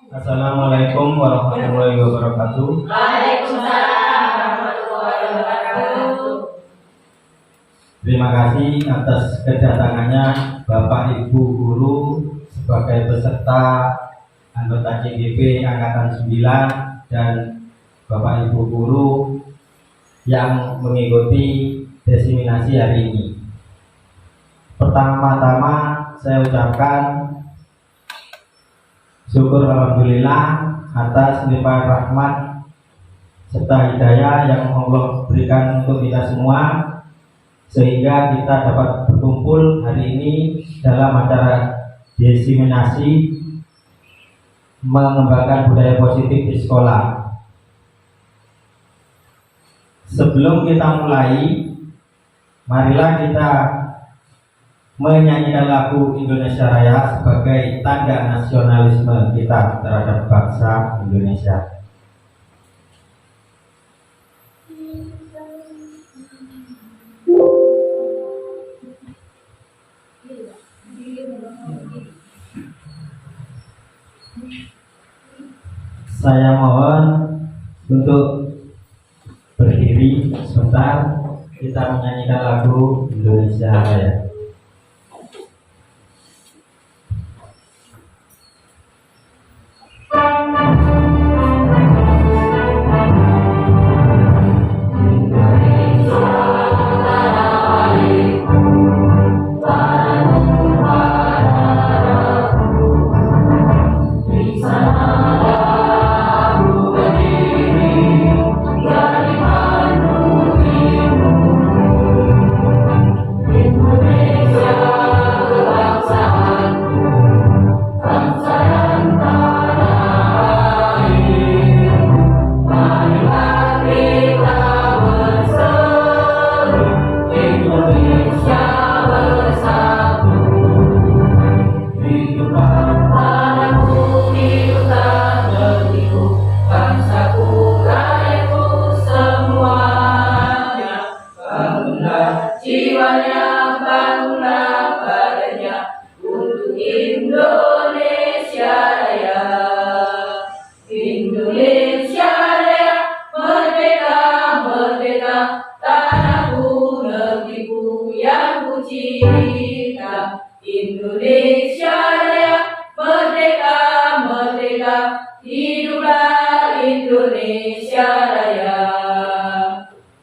Assalamualaikum warahmatullahi wabarakatuh. Waalaikumsalam warahmatullahi wabarakatuh. Terima kasih atas kedatangannya Bapak Ibu Guru sebagai peserta anggota CGP Angkatan 9 dan Bapak Ibu Guru yang mengikuti diseminasi hari ini. Pertama-tama saya ucapkan syukur alhamdulillah atas limpahan rahmat serta hidayah yang Allah berikan untuk kita semua, sehingga kita dapat berkumpul hari ini dalam acara diseminasi mengembangkan budaya positif di sekolah. Sebelum kita mulai, marilah kita menyanyikan lagu Indonesia Raya sebagai tanda nasionalisme kita terhadap bangsa Indonesia. Saya mohon untuk berdiri sebentar, kita menyanyikan lagu Indonesia Raya. Indonesia Raya, merdeka, merdeka, hiduplah Indonesia Raya.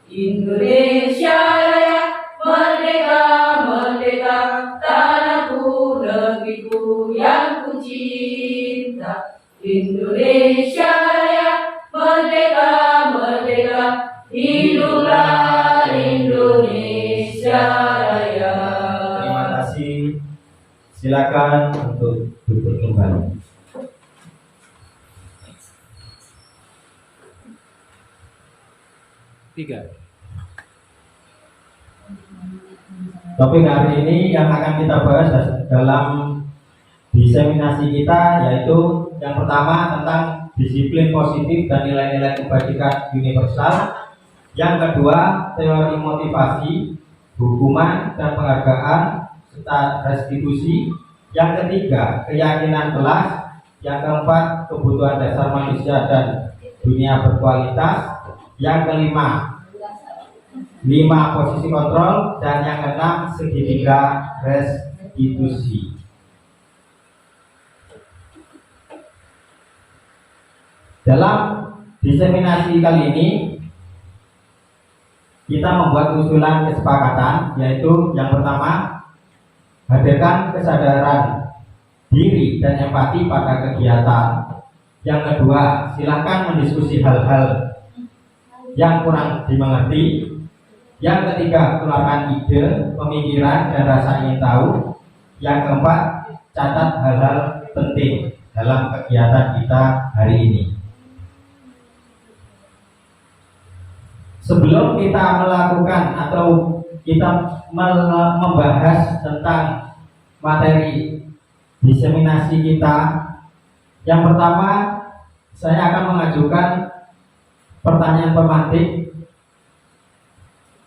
Indonesia Raya, merdeka, merdeka, tanahku, negeriku yang ku cinta. Indonesia Raya, merdeka, merdeka, hiduplah Indonesia Raya. Terima kasih. Silakan untuk duduk kembali. Topik hari ini yang akan kita bahas dalam diseminasi kita yaitu yang pertama tentang disiplin positif dan nilai-nilai kebajikan universal. Yang kedua, teori motivasi, hukuman dan penghargaan serta restitusi. Yang ketiga, keyakinan kelas. Yang keempat, kebutuhan dasar manusia dan dunia berkualitas. Yang kelima, 5 posisi kontrol. Dan yang keenam, segitiga restitusi. Dalam diseminasi kali ini kita membuat usulan kesepakatan, yaitu yang pertama, hadirkan kesadaran diri dan empati pada kegiatan. Yang kedua, silakan mendiskusi hal-hal yang kurang dimengerti. Yang ketiga, keluarkan ide, pemikiran, dan rasa ingin tahu. Yang keempat, catat hal-hal penting dalam kegiatan kita hari ini. Sebelum kita melakukan atau kita membahas tentang materi diseminasi kita, yang pertama saya akan mengajukan pertanyaan pemantik.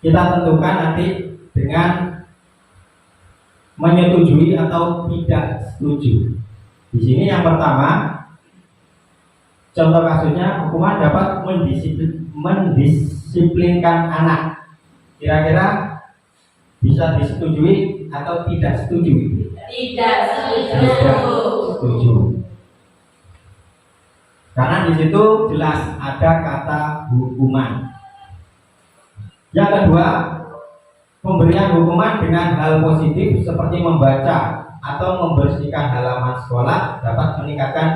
Kita tentukan nanti dengan menyetujui atau tidak setuju. Di sini yang pertama, contoh kasusnya hukuman dapat mendisiplinkan anak. Kira-kira bisa disetujui atau tidak setuju? Tidak setuju. Tidak setuju. Karena di situ jelas ada kata hukuman. Yang kedua, pemberian hukuman dengan hal positif seperti membaca atau membersihkan halaman sekolah dapat meningkatkan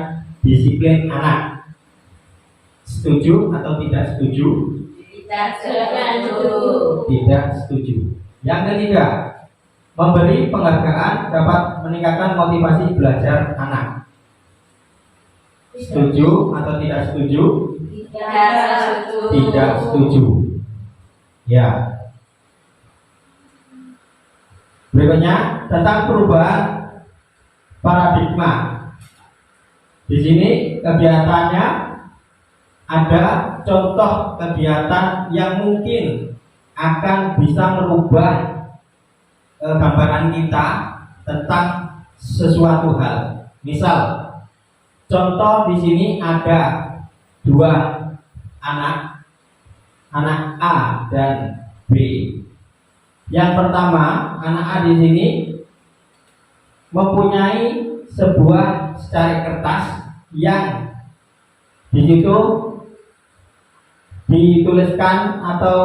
disiplin anak. Setuju atau tidak setuju? Tidak setuju. Tidak setuju. Yang ketiga, memberi penghargaan dapat meningkatkan motivasi belajar anak. Setuju atau tidak setuju? Tidak setuju. Tidak setuju. Ya. Berikutnya tentang perubahan paradigma. Di sini kegiatannya ada contoh kegiatan yang mungkin akan bisa merubah gambaran kita tentang sesuatu hal. Misal, contoh di sini ada dua anak A dan B. Yang pertama, anak A di sini mempunyai sebuah secari kertas yang di situ dituliskan atau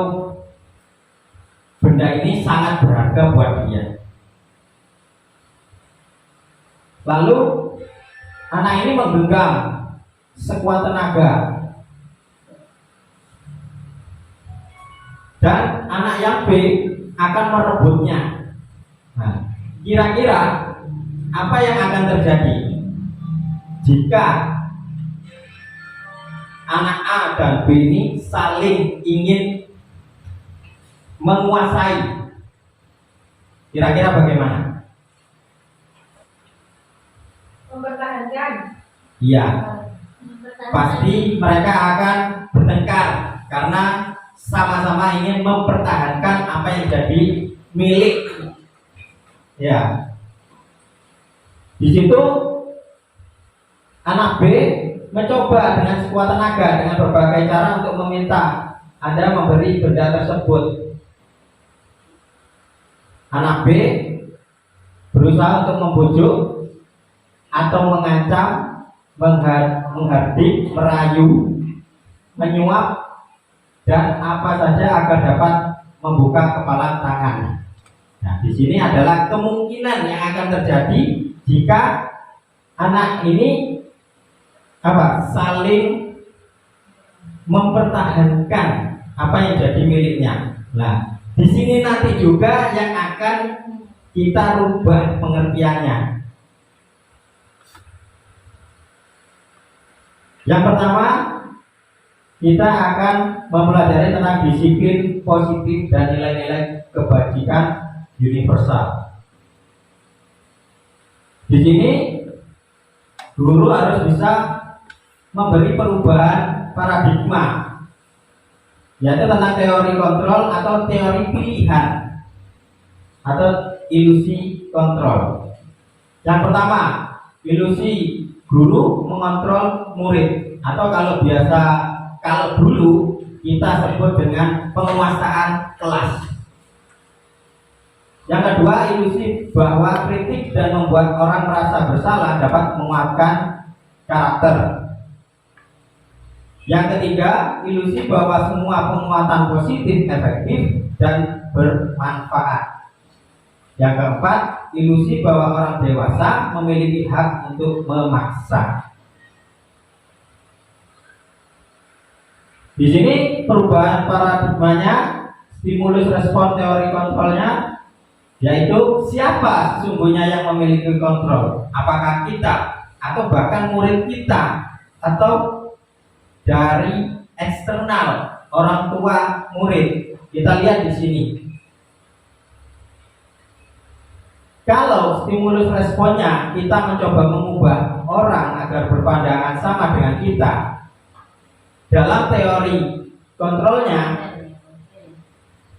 benda ini sangat berharga buat dia. Lalu anak ini menggenggam sekuat tenaga, dan anak yang B akan merebutnya. Nah, kira-kira apa yang akan terjadi jika anak A dan B ini saling ingin menguasai? Kira-kira bagaimana? Mempertahankan. Iya, pasti mereka akan bertengkar karena sama-sama ingin mempertahankan apa yang jadi milik. Ya, di situ anak B mencoba dengan sekuat tenaga dengan berbagai cara untuk meminta Anda memberi benda tersebut. Anak B berusaha untuk membujuk atau mengancam, menghardik, merayu, menyuap, dan apa saja agar dapat membuka kepala tangan. Nah, di sini adalah kemungkinan yang akan terjadi jika anak ini saling mempertahankan apa yang jadi miliknya. Nah, di sini nanti juga yang akan kita rubah pengertiannya. Yang pertama, kita akan mempelajari tentang disiplin positif dan nilai-nilai kebajikan universal. Di sini guru harus bisa memberi perubahan paradigma, yaitu tentang teori kontrol atau teori pilihan atau ilusi kontrol. Yang pertama, ilusi guru mengontrol murid, atau kalau dulu kita sebut dengan penguasaan kelas. Yang kedua, ilusi bahwa kritik dan membuat orang merasa bersalah dapat menguatkan karakter. Yang ketiga, ilusi bahwa semua penguatan positif efektif dan bermanfaat. Yang keempat, ilusi bahwa orang dewasa memiliki hak untuk memaksa. Di sini perubahan paradigmanya, stimulus respon teori kontrolnya, yaitu siapa sesungguhnya yang memiliki kontrol? Apakah kita atau bahkan murid kita, atau dari eksternal orang tua murid? Kita lihat di sini. Kalau stimulus responnya kita mencoba mengubah orang agar berpandangan sama dengan kita, dalam teori kontrolnya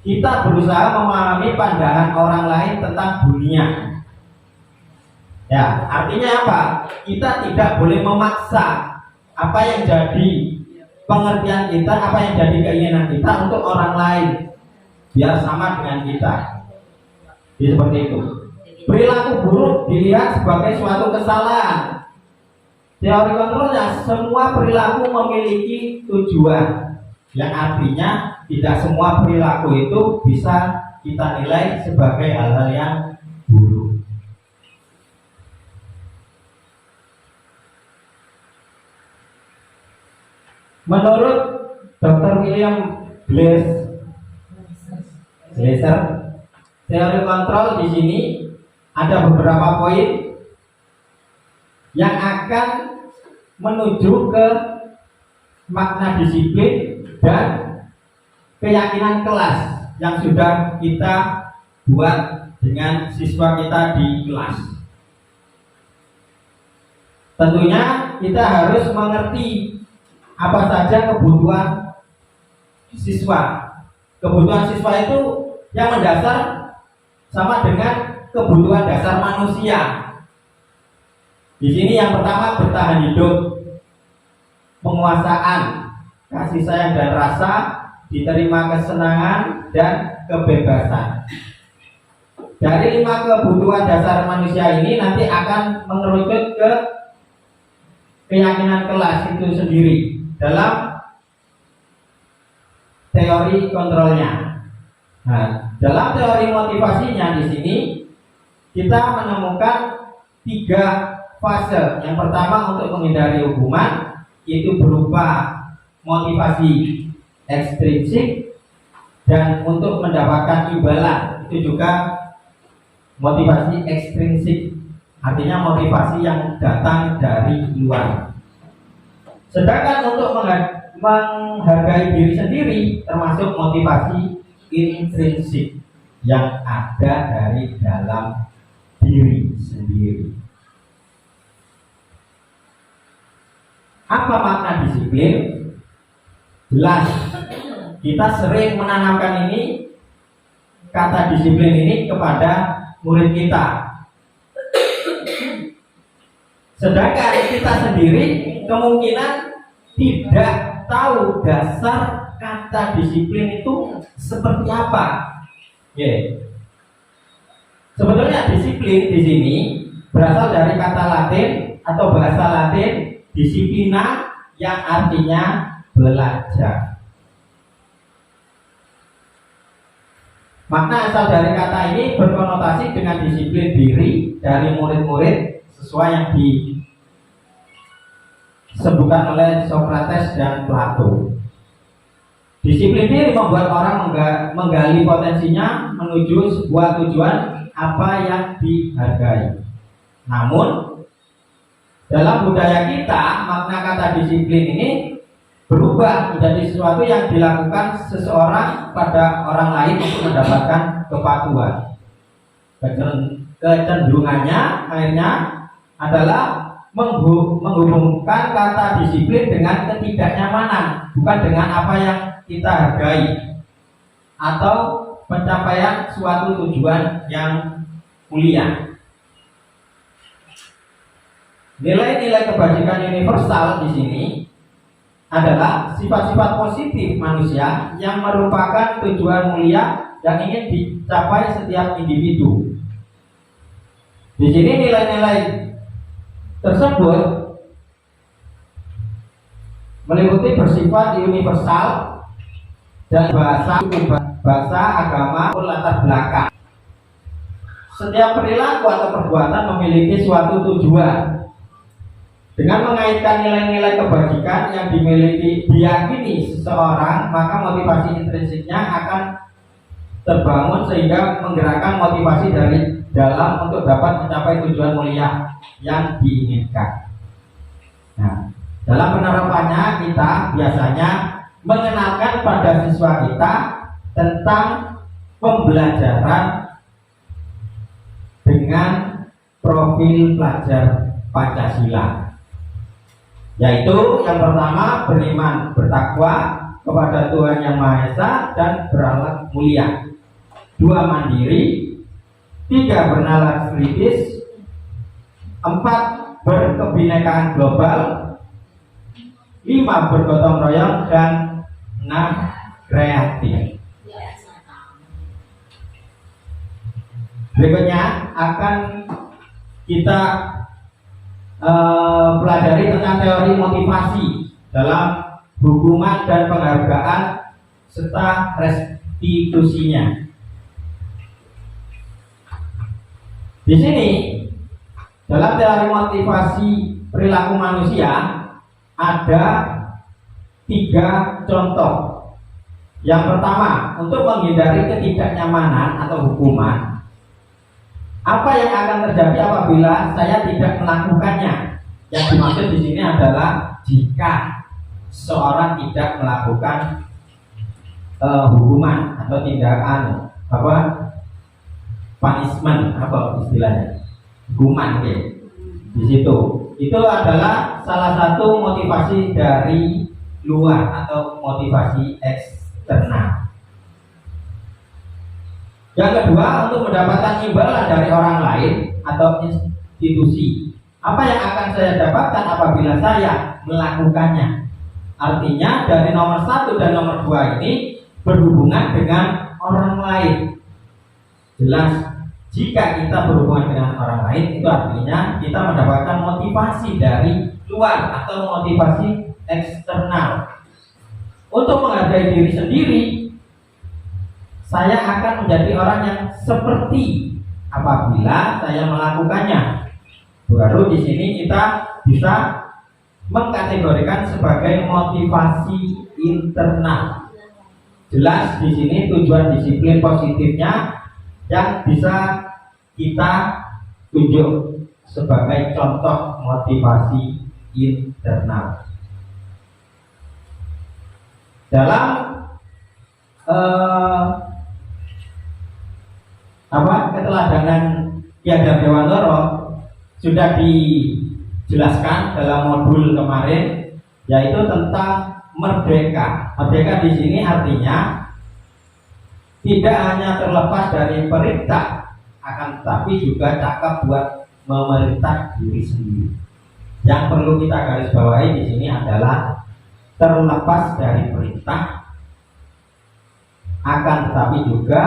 kita berusaha memahami pandangan orang lain tentang dunia. Ya, artinya apa? Kita tidak boleh memaksa apa yang jadi pengertian kita, apa yang jadi keinginan kita untuk orang lain biar sama dengan kita. Jadi seperti itu. Perilaku buruk dilihat sebagai suatu kesalahan. Teori kontrolnya, semua perilaku memiliki tujuan, yang artinya tidak semua perilaku itu bisa kita nilai sebagai hal-hal yang buruk. Menurut Dr. William Glasser, teori kontrol di sini ada beberapa poin yang akan menuju ke makna disiplin dan keyakinan kelas yang sudah kita buat dengan siswa kita di kelas. Tentunya kita harus mengerti apa saja kebutuhan siswa. Kebutuhan siswa itu yang mendasar sama dengan kebutuhan dasar manusia. Di sini yang pertama bertahan hidup, penguasaan, kasih sayang dan rasa, diterima kesenangan dan kebebasan. Dari 5 kebutuhan dasar manusia ini nanti akan mengerucut ke keyakinan kelas itu sendiri dalam teori kontrolnya. Nah, dalam teori motivasinya di sini kita menemukan 3 fase. Yang pertama untuk menghindari hukuman, itu berupa motivasi ekstrinsik, dan untuk mendapatkan imbalan itu juga motivasi ekstrinsik, artinya motivasi yang datang dari luar. Sedangkan untuk menghargai diri sendiri termasuk motivasi intrinsik yang ada dari dalam diri sendiri. Apa makna disiplin? Jelas, kita sering menanamkan ini, kata disiplin ini kepada murid kita. Sedangkan kita sendiri kemungkinan tidak tahu dasar kata disiplin itu seperti apa. Sebetulnya disiplin di sini berasal dari kata Latin atau bahasa Latin disiplina, yang artinya belajar. Makna asal dari kata ini berkonotasi dengan disiplin diri dari murid-murid sesuai yang disebutkan oleh Socrates dan Plato. Disiplin diri membuat orang menggali potensinya menuju sebuah tujuan apa yang dihargai. Namun dalam budaya kita, makna kata disiplin ini berubah menjadi sesuatu yang dilakukan seseorang pada orang lain untuk mendapatkan kepatuhan. Kecenderungannya akhirnya adalah menghubungkan kata disiplin dengan ketidaknyamanan, bukan dengan apa yang kita hargai atau pencapaian suatu tujuan yang mulia. Nilai-nilai kebajikan universal di sini adalah sifat-sifat positif manusia yang merupakan tujuan mulia yang ingin dicapai setiap individu. Di sini nilai-nilai tersebut meliputi bersifat universal dan bahasa, agama, maupun latar belakang. Setiap perilaku atau perbuatan memiliki suatu tujuan. Dengan mengaitkan nilai-nilai kebajikan yang diyakini seseorang, maka motivasi intrinsiknya akan terbangun sehingga menggerakkan motivasi dari dalam untuk dapat mencapai tujuan mulia yang diinginkan. Nah, dalam penerapannya kita biasanya mengenalkan pada siswa kita tentang pembelajaran dengan profil pelajar Pancasila. Yaitu yang pertama beriman bertakwa kepada Tuhan Yang Maha Esa dan berakhlak mulia. 2 mandiri, 3 bernalar kritis, 4 berkebinekaan global, 5 bergotong royong, dan 6 kreatif. Berikutnya akan kita pelajari tentang teori motivasi dalam hukuman dan penghargaan serta restitusinya. Di sini dalam teori motivasi perilaku manusia ada 3 contoh. Yang pertama, untuk menghindari ketidaknyamanan atau hukuman, apa yang akan terjadi apabila saya tidak melakukannya? Yang dimaksud di sini adalah jika seorang tidak melakukan hukuman atau tindakan punishment, apa istilahnya, hukuman ya. Di situ itu adalah salah satu motivasi dari luar atau motivasi eksternal. Yang kedua, untuk mendapatkan imbalan dari orang lain atau institusi. Apa yang akan saya dapatkan apabila saya melakukannya? Artinya dari nomor 1 dan nomor 2 ini berhubungan dengan orang lain. Jelas, jika kita berhubungan dengan orang lain, itu artinya kita mendapatkan motivasi dari luar atau motivasi eksternal. Untuk menghargai diri sendiri, saya akan menjadi orang yang seperti apabila saya melakukannya. Baru di sini kita bisa mengkategorikan sebagai motivasi internal. Jelas di sini tujuan disiplin positifnya yang bisa kita tunjuk sebagai contoh motivasi internal. Dalam keteladanan Ki Hadam Dewantara sudah dijelaskan dalam modul kemarin, yaitu tentang merdeka. Merdeka di sini artinya tidak hanya terlepas dari perintah, akan tetapi juga cakap buat memerintah diri sendiri. Yang perlu kita garis bawahi di sini adalah terlepas dari perintah, akan tetapi juga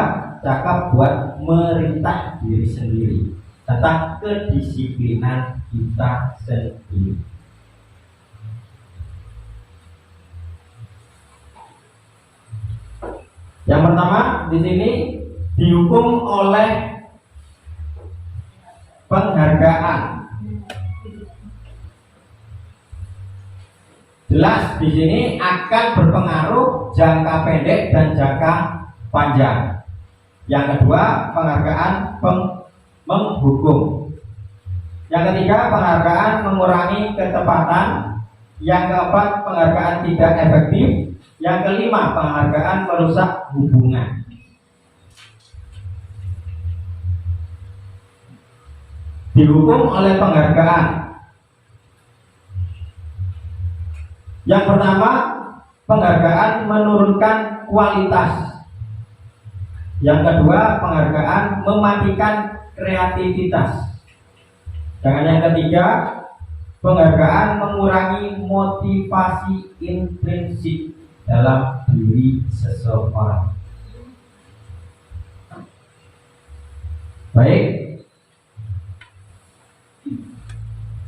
cakap buat merintah diri sendiri tentang kedisiplinan kita sendiri. Yang pertama di sini dihukum oleh penghargaan. Jelas di sini akan berpengaruh jangka pendek dan jangka panjang. Yang kedua, penghargaan menghukum. Yang ketiga, penghargaan mengurangi ketepatan. Yang keempat, penghargaan tidak efektif. Yang kelima, penghargaan merusak hubungan. Dihukum oleh penghargaan. Yang pertama, penghargaan menurunkan kualitas. Yang kedua, penghargaan mematikan kreativitas. Dan yang ketiga, penghargaan mengurangi motivasi intrinsik dalam diri seseorang. Baik,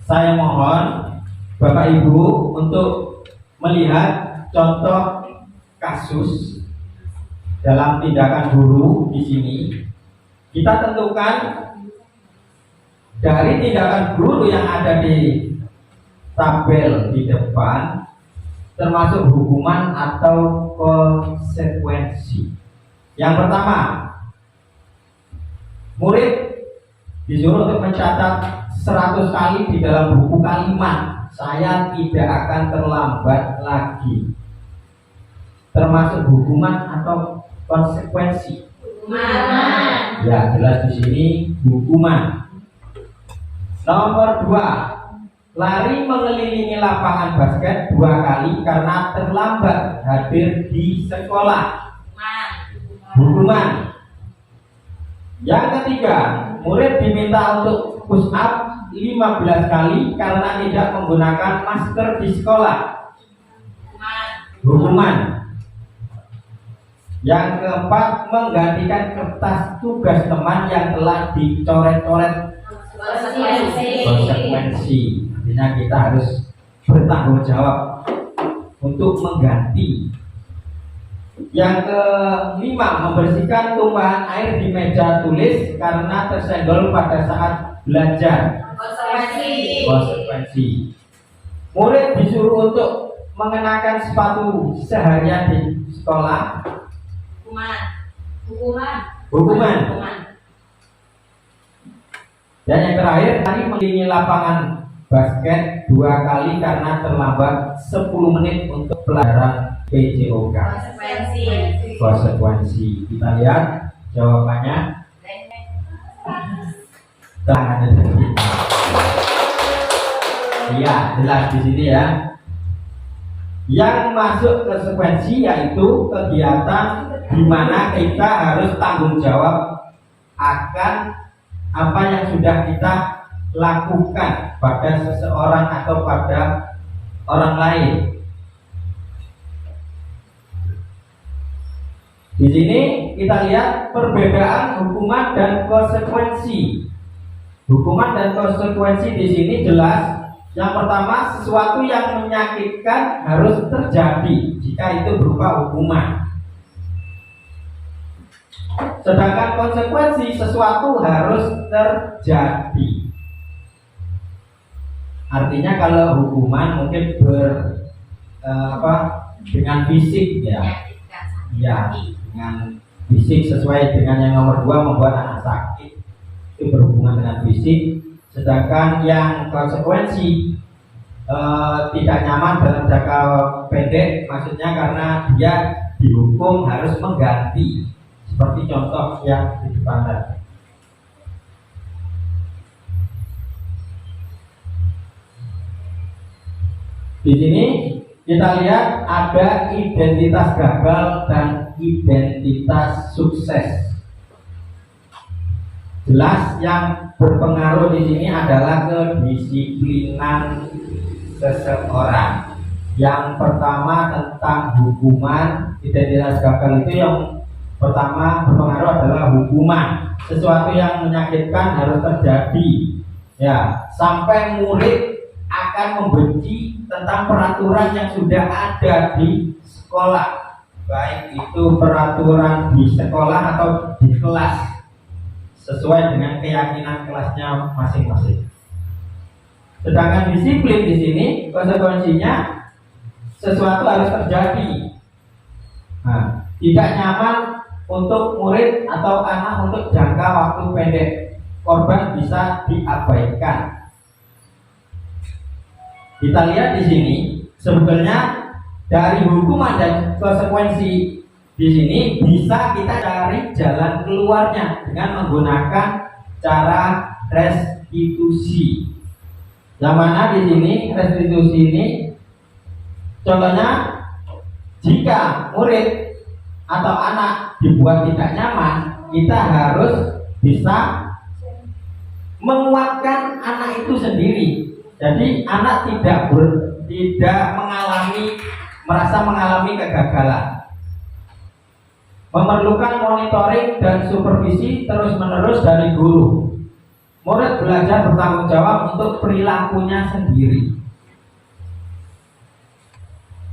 saya mohon Bapak Ibu untuk melihat contoh kasus dalam tindakan guru di sini. Kita tentukan dari tindakan guru yang ada di tabel di depan, termasuk hukuman atau konsekuensi. Yang pertama, murid disuruh untuk mencatat 100 kali di dalam buku kalimat, saya tidak akan terlambat lagi. Termasuk hukuman atau konsekuensi. Hukuman. Ya, jelas di sini hukuman. Nomor 2, lari mengelilingi lapangan basket 2 kali karena terlambat hadir di sekolah. Hukuman. Yang ketiga, murid diminta untuk push up 15 kali karena tidak menggunakan masker di sekolah. hukuman. Yang keempat, menggantikan kertas tugas teman yang telah dicoret-coret. Konsekuensi. Artinya kita harus bertanggung jawab untuk mengganti. Yang kelima, membersihkan tumpahan air di meja tulis karena tersenggol pada saat belajar. Konsekuensi. Murid disuruh untuk mengenakan sepatu seharian di sekolah. Hukuman. Dan yang terakhir, tadi mengelilingi lapangan basket 2 kali karena terlambat 10 menit untuk pelajaran PJOK. Konsekuensi. Kita lihat jawabannya. Tangan dari iya, jelas di sini ya. Yang masuk konsekuensi yaitu kegiatan di mana kita harus tanggung jawab akan apa yang sudah kita lakukan pada seseorang atau pada orang lain. Di sini kita lihat perbedaan hukuman dan konsekuensi. Hukuman dan konsekuensi di sini jelas. Yang pertama, sesuatu yang menyakitkan harus terjadi jika itu berupa hukuman. Sedangkan konsekuensi, sesuatu harus terjadi. Artinya kalau hukuman mungkin dengan fisik ya, dengan fisik sesuai dengan yang nomor 2 membuat anak sakit, itu berhubungan dengan fisik. Sedangkan yang konsekuensi tidak nyaman dalam jangka pendek, maksudnya karena dia dihukum harus mengganti, seperti contoh yang di depan tadi. Di sini kita lihat ada identitas gagal dan identitas sukses. Jelas yang berpengaruh di sini adalah kedisiplinan seseorang. Yang pertama tentang hukuman, identitas gagal itu yang pertama berpengaruh adalah hukuman. Sesuatu yang menyakitkan harus terjadi. Ya, sampai murid akan membenci tentang peraturan yang sudah ada di sekolah, baik itu peraturan di sekolah atau di kelas, sesuai dengan keyakinan kelasnya masing-masing. Sedangkan disiplin di sini konsekuensinya sesuatu harus terjadi. Nah, tidak nyaman untuk murid atau anak untuk jangka waktu pendek, korban bisa diabaikan. Kita lihat di sini sebetulnya dari hukuman dan konsekuensi di sini bisa kita cari jalan keluarnya dengan menggunakan cara restitusi. Yang mana di sini restitusi ini contohnya, jika murid atau anak dibuat tidak nyaman, kita harus bisa menguatkan anak itu sendiri. Jadi anak tidak merasa mengalami kegagalan. Memerlukan monitoring dan supervisi terus-menerus dari guru. Murid belajar bertanggung jawab untuk perilakunya sendiri.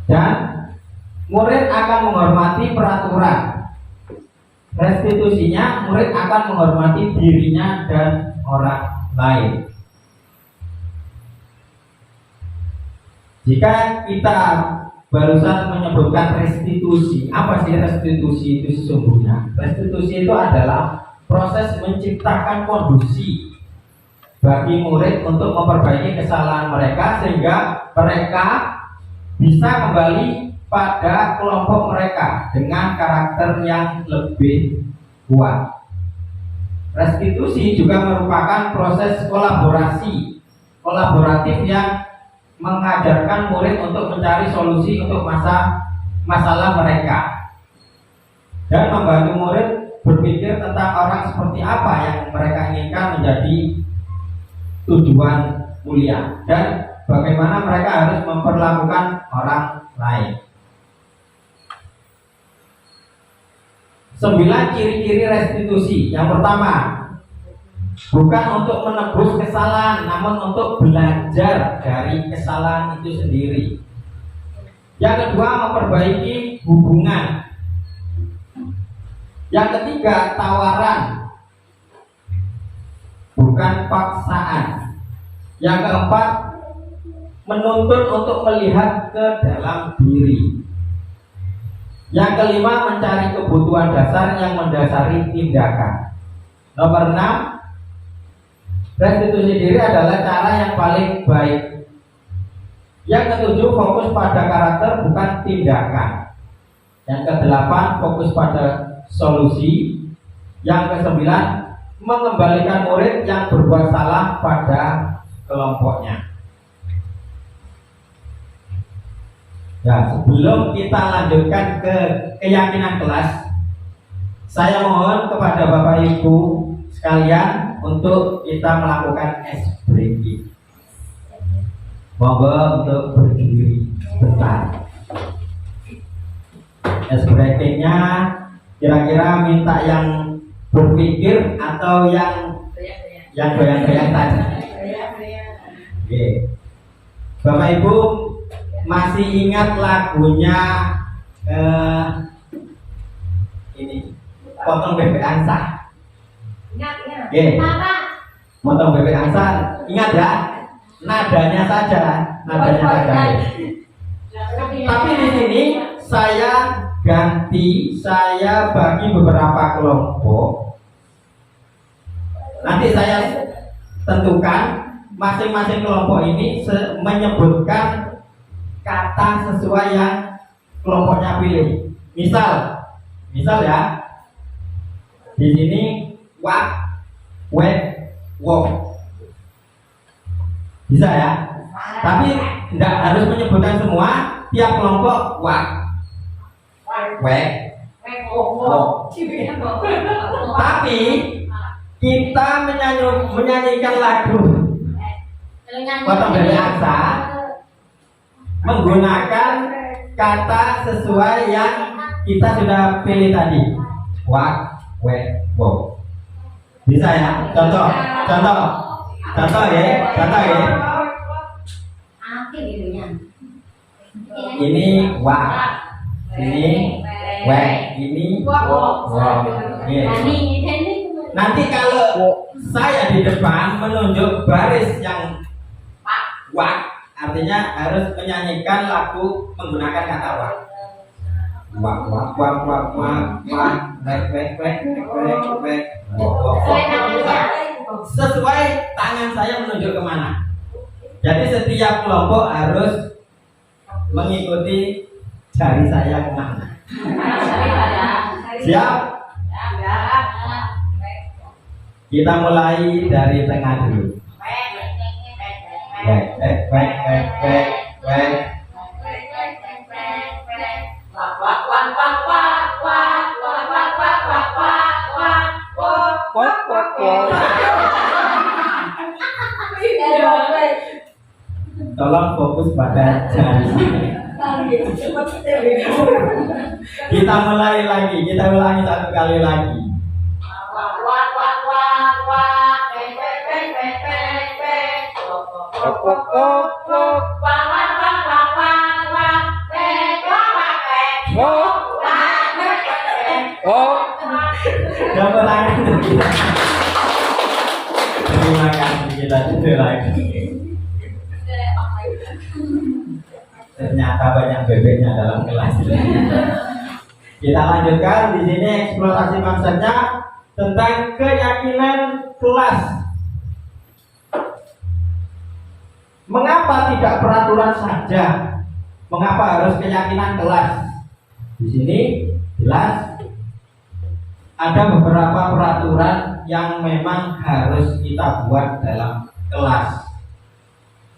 Dan murid akan menghormati peraturan. Restitusinya, murid akan menghormati dirinya dan orang lain. Jika kita barusan menyebutkan restitusi, apa sih restitusi itu sesungguhnya? Restitusi itu adalah proses menciptakan kondisi bagi murid untuk memperbaiki kesalahan mereka sehingga mereka bisa kembali pada kelompok mereka dengan karakter yang lebih kuat. Restitusi juga merupakan proses kolaboratif yang mengajarkan murid untuk mencari solusi untuk masalah mereka dan membantu murid berpikir tentang orang seperti apa yang mereka inginkan menjadi tujuan mulia dan bagaimana mereka harus memperlakukan orang lain. 9 ciri-ciri restitusi. Yang pertama, bukan untuk menebus kesalahan, namun untuk belajar dari kesalahan itu sendiri. Yang kedua, memperbaiki hubungan. Yang ketiga, tawaran, bukan paksaan. Yang keempat, menuntut untuk melihat ke dalam diri. Yang kelima, mencari kebutuhan dasar yang mendasari tindakan. Nomor 6, restitusi diri adalah cara yang paling baik. Yang ketujuh, fokus pada karakter bukan tindakan. Yang kedelapan, fokus pada solusi. Yang kesembilan, mengembalikan murid yang berbuat salah pada kelompoknya. Ya, sebelum kita lanjutkan ke keyakinan kelas, saya mohon kepada Bapak Ibu sekalian untuk kita melakukan ice breaking. Monggo untuk berdiri sebentar. Ice breakingnya kira-kira minta yang berpikir atau yang goyang-goyang saja. Oke. Bapak Ibu masih ingat lagunya ini potong bebek angsa? Ingat. Oke. Potong bebek angsa, ingat ya? Nadanya saja. Tapi di sini saya ganti, saya bagi beberapa kelompok. Nanti saya tentukan masing-masing kelompok ini menyebutkan kata sesuai yang kelompoknya pilih. Misal ya, di sini wak, wek, wok. Bisa ya? Tapi tidak harus menyebutkan semua. Tiap kelompok wak, wek, wok. Tapi kita menyanyikan lagu potong bebek angsa menggunakan kata sesuai yang kita sudah pilih tadi. Wak, wek, wok. Bisa ya? Contoh ya. Ini wak, ini wek, ini wok. Nanti kalau saya di depan menunjuk baris yang wak, artinya harus menyanyikan lagu menggunakan kata wak. Wak, wak, wak, wak, wak, wak, wek, wek, wek, wek, wek, sesuai tangan saya menunjuk kemana. Jadi setiap kelompok harus mengikuti jari saya kemana. Siap? Kita mulai dari tengah dulu. Wek, wek, wek, wek, wek, wek. Tolong fokus pada jari saya. Kita mulai lagi, kita ulangi satu kali lagi. Terima kasih, kita tidur lagi. Ternyata banyak bebeknya dalam kelas. Kita lanjutkan di sini eksplorasi konsepnya tentang keyakinan kelas. Mengapa tidak peraturan saja? Mengapa harus keyakinan kelas? Di sini jelas ada beberapa peraturan yang memang harus kita buat dalam kelas,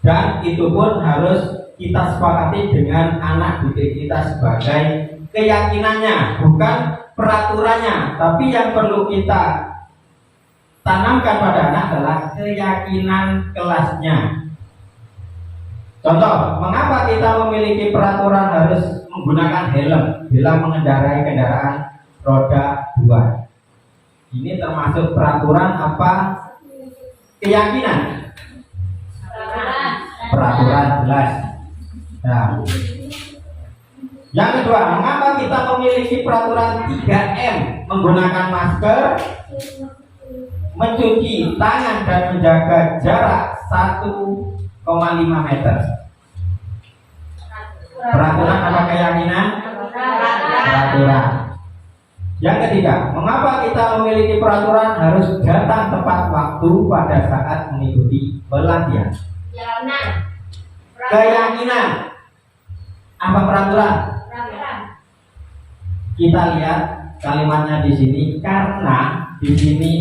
dan itu pun harus kita sepakati dengan anak didik kita sebagai keyakinannya, bukan peraturannya. Tapi yang perlu kita tanamkan pada anak adalah keyakinan kelasnya. Contoh, mengapa kita memiliki peraturan harus menggunakan helm bila mengendarai kendaraan roda dua. Ini termasuk peraturan apa? Keyakinan. Peraturan jelas. Nah, yang kedua, mengapa kita memiliki peraturan 3M? Menggunakan masker, mencuci tangan, dan menjaga jarak 1,5 meter. Peraturan apa keyakinan? Peraturan. Yang ketiga, mengapa kita memiliki peraturan harus datang tepat waktu pada saat mengikuti pelatihan? Keyakinan. Apa peraturan? Kita lihat kalimatnya di sini, karena di sini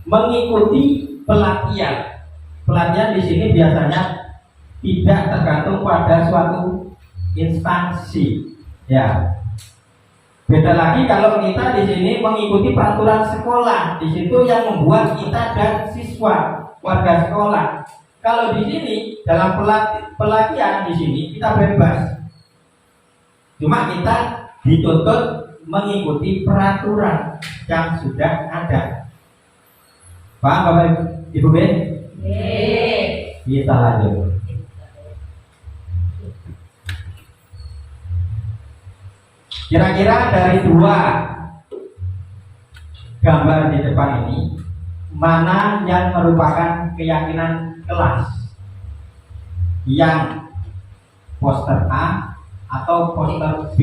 mengikuti pelatihan. Pelatihan di sini biasanya tidak tergantung pada suatu instansi, ya. Beda lagi kalau kita di sini mengikuti peraturan sekolah, di situ yang membuat kita dan siswa, warga sekolah. Kalau di sini dalam pelatihan di sini kita bebas, cuma kita dituntut mengikuti peraturan yang sudah ada. Paham Bapak Ibu B? Kita lanjut. Kira-kira dari dua gambar di depan ini, mana yang merupakan keyakinan kelas? Yang poster A atau poster B?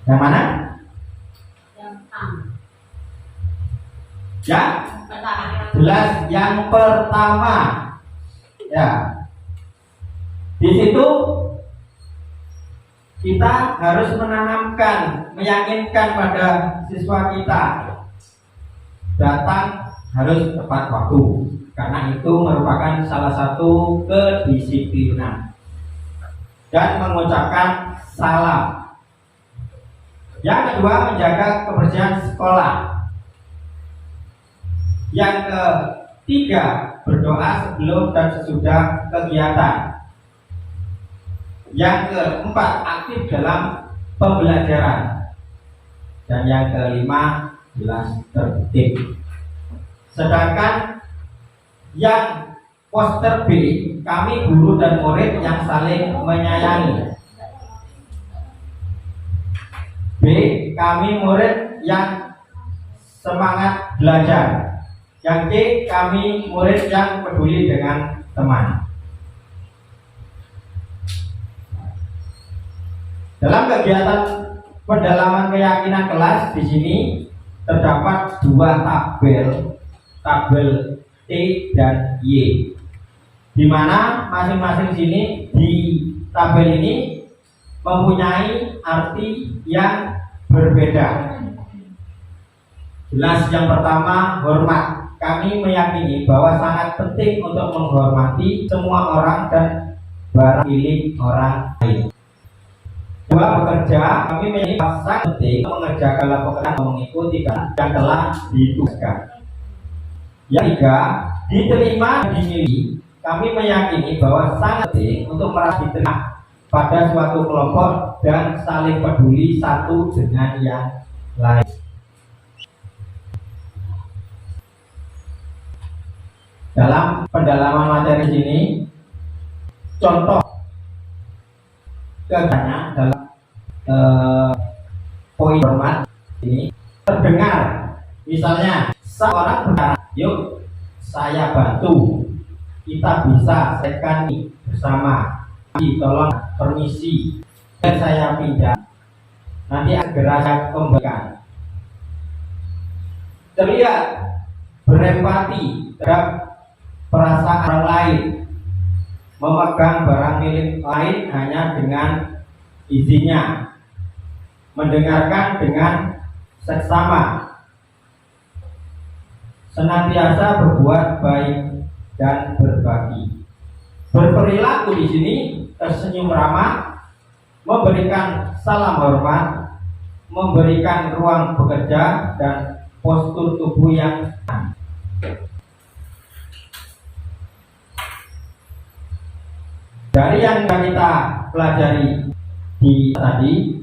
Yang mana? Ya, jelas yang pertama. Ya, di situ kita harus menanamkan, meyakinkan pada siswa kita datang harus tepat waktu, karena itu merupakan salah satu kedisiplinan, dan mengucapkan salam. Yang kedua, menjaga kebersihan sekolah. Yang ketiga, berdoa sebelum dan sesudah kegiatan. Yang keempat, aktif dalam pembelajaran. Dan yang kelima, jelas tertib. Sedangkan yang poster B, kami guru dan murid yang saling menyayangi. B, kami murid yang semangat belajar. Yang C, kami murid yang peduli dengan teman. Dalam kegiatan pendalaman keyakinan kelas di sini terdapat dua tabel T dan Y, di mana masing-masing sini di tabel ini mempunyai arti yang berbeda. Jelas yang pertama, hormat. Kami meyakini bahwa sangat penting untuk menghormati semua orang dan barang milik orang lain. Dua, bekerja. Kami meyakini bahwa sangat penting mengerjakan pekerjaan mengikuti yang telah ditugaskan. Yang tiga, diterima dan dimiliki. Kami meyakini bahwa sangat penting untuk merasa diterima pada suatu kelompok dan saling peduli satu dengan yang lain. Dalam pendalaman materi ini, contoh kegiatannya dalam poin hormat ini terdengar, misalnya seorang berkata, yuk saya bantu, kita bisa selesaikan bersama, tolong permisi, dan saya pindah, nanti segera saya kembalikan. Terlihat berempati terhadap perasaan orang lain, memegang barang milik lain hanya dengan izinnya, mendengarkan dengan seksama, senantiasa berbuat baik dan berbagi. Berperilaku di sini tersenyum ramah, memberikan salam hormat, memberikan ruang bekerja, dan postur tubuh yang Dari yang kita pelajari di tadi,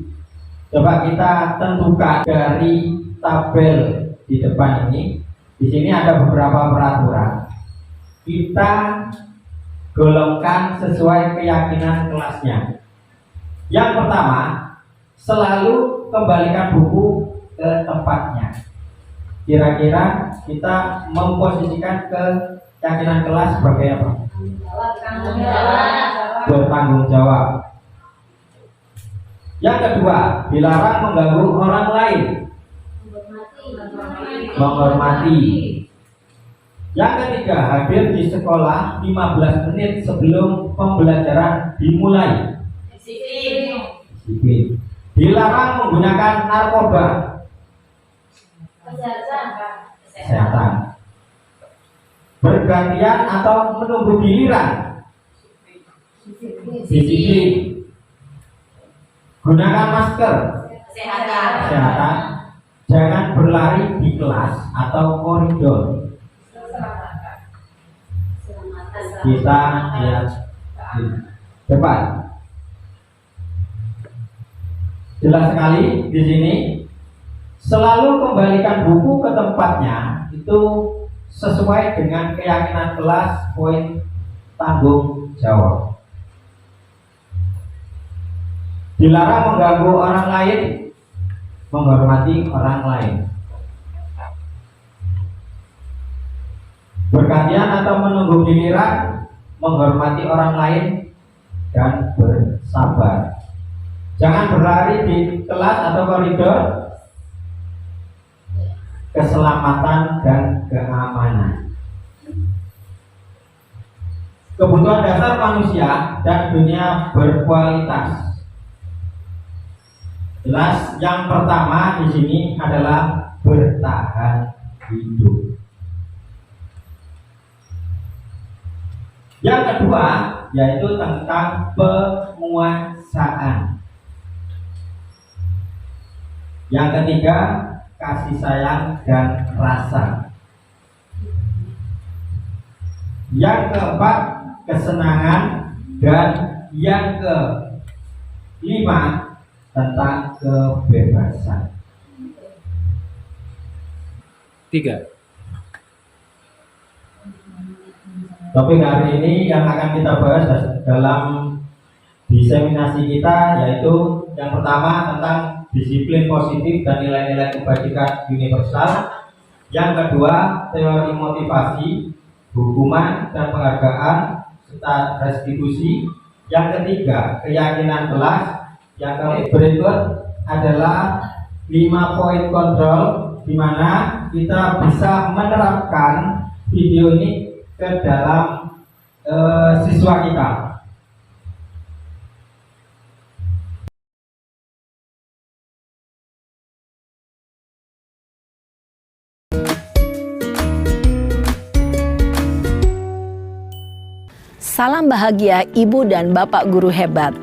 coba kita tentukan dari tabel di depan ini. Di sini ada beberapa peraturan. Kita golongkan sesuai keyakinan kelasnya. Yang pertama, selalu kembalikan buku ke tempatnya. Kira-kira kita memposisikan keyakinan kelas sebagai apa? Tanggung jawab. Bertanggung jawab. Yang kedua, dilarang mengganggu orang lain. Menghormati. Yang ketiga, hadir di sekolah 15 menit sebelum pembelajaran dimulai. Disiplin. Dilarang menggunakan narkoba. Kesehatan. Bergantian atau menunggu giliran. Disiplin. Gunakan masker. Kesehatan. Jangan berlari di kelas atau koridor. Kita lihat di depan. Jelas sekali di sini. Selalu kembalikan buku ke tempatnya, itu sesuai dengan keyakinan kelas, poin tanggung jawab. Dilarang mengganggu orang lain, menghormati orang lain. Bergantian atau menunggu giliran, menghormati orang lain dan bersabar. Jangan berlari di kelas atau koridor. Keselamatan dan keamanan. Kebutuhan dasar manusia dan dunia berkualitas. Jelas, yang pertama di sini adalah bertahan hidup. Yang kedua yaitu tentang penguasaan. Yang ketiga, kasih sayang dan rasa. Yang keempat, kesenangan. Dan yang kelima, tentang kebebasan. 3. Topik hari ini yang akan kita bahas dalam diseminasi kita yaitu yang pertama tentang disiplin positif dan nilai-nilai kebajikan universal. Yang kedua, teori motivasi, hukuman dan penghargaan serta restitusi. Yang ketiga, keyakinan kelas. Yang berikut adalah 5 poin kontrol di mana kita bisa menerapkan video ini ke dalam siswa kita. Salam bahagia Ibu dan Bapak guru hebat.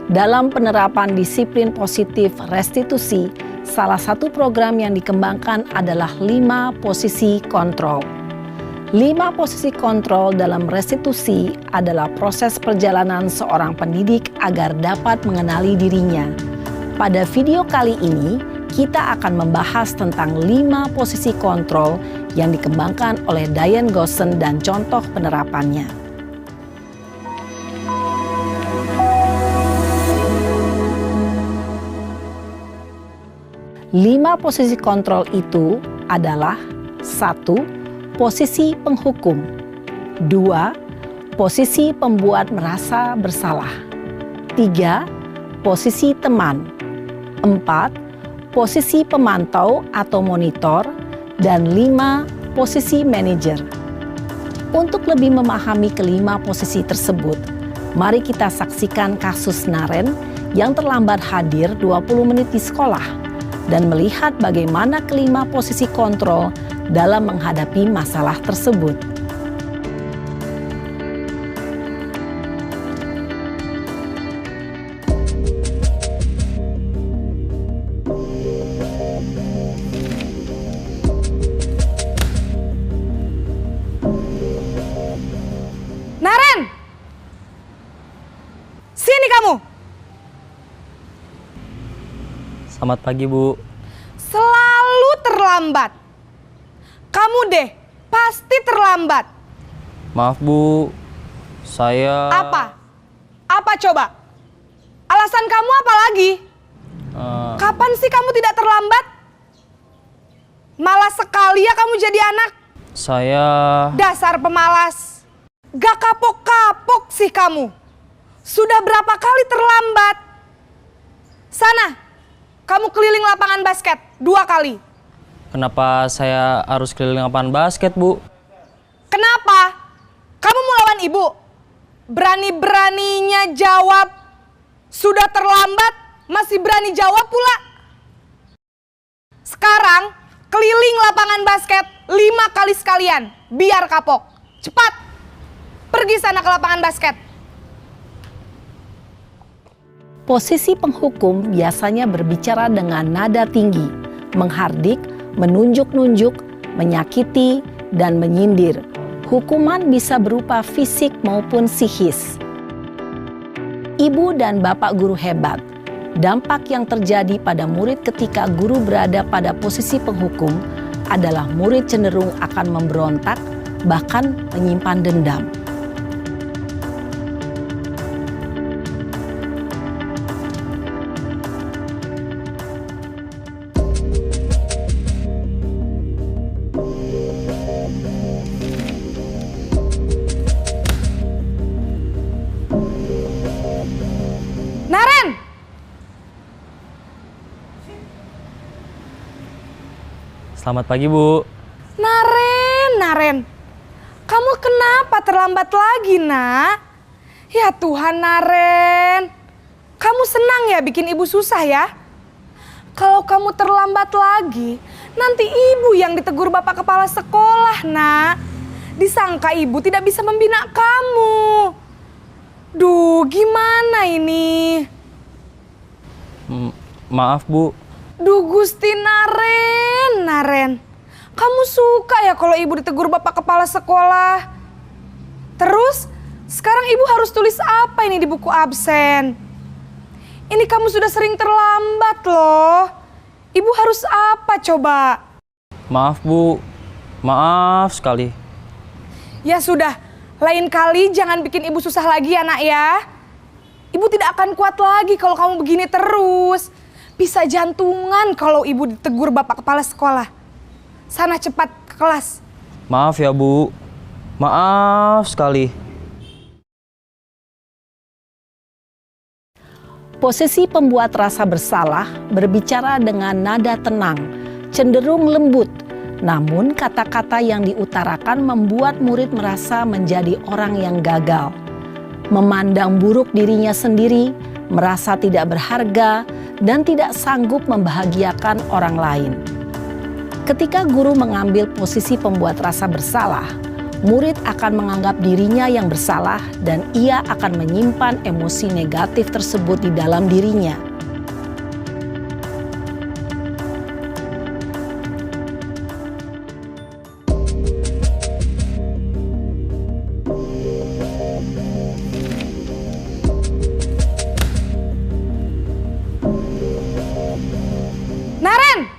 Dalam penerapan disiplin positif restitusi, salah satu program yang dikembangkan adalah 5 posisi kontrol. 5 posisi kontrol dalam restitusi adalah proses perjalanan seorang pendidik agar dapat mengenali dirinya. Pada video kali ini, kita akan membahas tentang 5 posisi kontrol yang dikembangkan oleh Diane Gosson dan contoh penerapannya. 5 posisi kontrol itu adalah 1. Posisi penghukum. 2. Posisi pembuat merasa bersalah. 3. Posisi teman. 4. Posisi pemantau atau monitor. Dan 5. Posisi manajer. Untuk lebih memahami kelima posisi tersebut, mari kita saksikan kasus Naren yang terlambat hadir 20 menit di sekolah dan melihat bagaimana kelima posisi kontrol dalam menghadapi masalah tersebut. Naren! Selamat pagi, Bu. Selalu terlambat. Kamu deh, pasti terlambat. Maaf, Bu. Saya... Apa? Apa coba? Alasan kamu apa lagi? Kapan sih kamu tidak terlambat? Malas sekali ya kamu jadi anak. Saya... Dasar pemalas. Gak kapok-kapok sih kamu. Sudah berapa kali terlambat? Sana, kamu keliling lapangan basket 2 kali. Kenapa saya harus keliling lapangan basket, Bu? Kenapa? Kamu mau lawan ibu? Berani-beraninya jawab. Sudah terlambat, masih berani jawab pula. Sekarang, keliling lapangan basket 5 kali sekalian. Biar kapok. Cepat. Pergi sana ke lapangan basket. Posisi penghukum biasanya berbicara dengan nada tinggi, menghardik, menunjuk-nunjuk, menyakiti, dan menyindir. Hukuman bisa berupa fisik maupun psikis. Ibu dan bapak guru hebat. Dampak yang terjadi pada murid ketika guru berada pada posisi penghukum adalah murid cenderung akan memberontak, bahkan menyimpan dendam. Naren! Selamat pagi, Bu. Naren. Kamu kenapa terlambat lagi, nak? Ya Tuhan, Naren. Kamu senang ya bikin ibu susah ya? Kalau kamu terlambat lagi, nanti ibu yang ditegur bapak kepala sekolah, nak. Disangka ibu tidak bisa membina kamu. Duh, gimana ini? Maaf, Bu. Duh, Gusti Naren. Kamu suka ya kalau ibu ditegur bapak kepala sekolah? Terus, sekarang ibu harus tulis apa ini di buku absen? Ini kamu sudah sering terlambat loh. Ibu harus apa coba? Maaf, Bu. Maaf sekali. Ya sudah, lain kali jangan bikin ibu susah lagi ya, nak ya. Ibu tidak akan kuat lagi kalau kamu begini terus. Bisa jantungan kalau ibu ditegur bapak kepala sekolah. Sana cepat ke kelas. Maaf ya, Bu. Maaf sekali. Posisi pembuat rasa bersalah berbicara dengan nada tenang, cenderung lembut. Namun kata-kata yang diutarakan membuat murid merasa menjadi orang yang gagal. Memandang buruk dirinya sendiri, merasa tidak berharga, dan tidak sanggup membahagiakan orang lain. Ketika guru mengambil posisi pembuat rasa bersalah, murid akan menganggap dirinya yang bersalah dan ia akan menyimpan emosi negatif tersebut di dalam dirinya. Naren!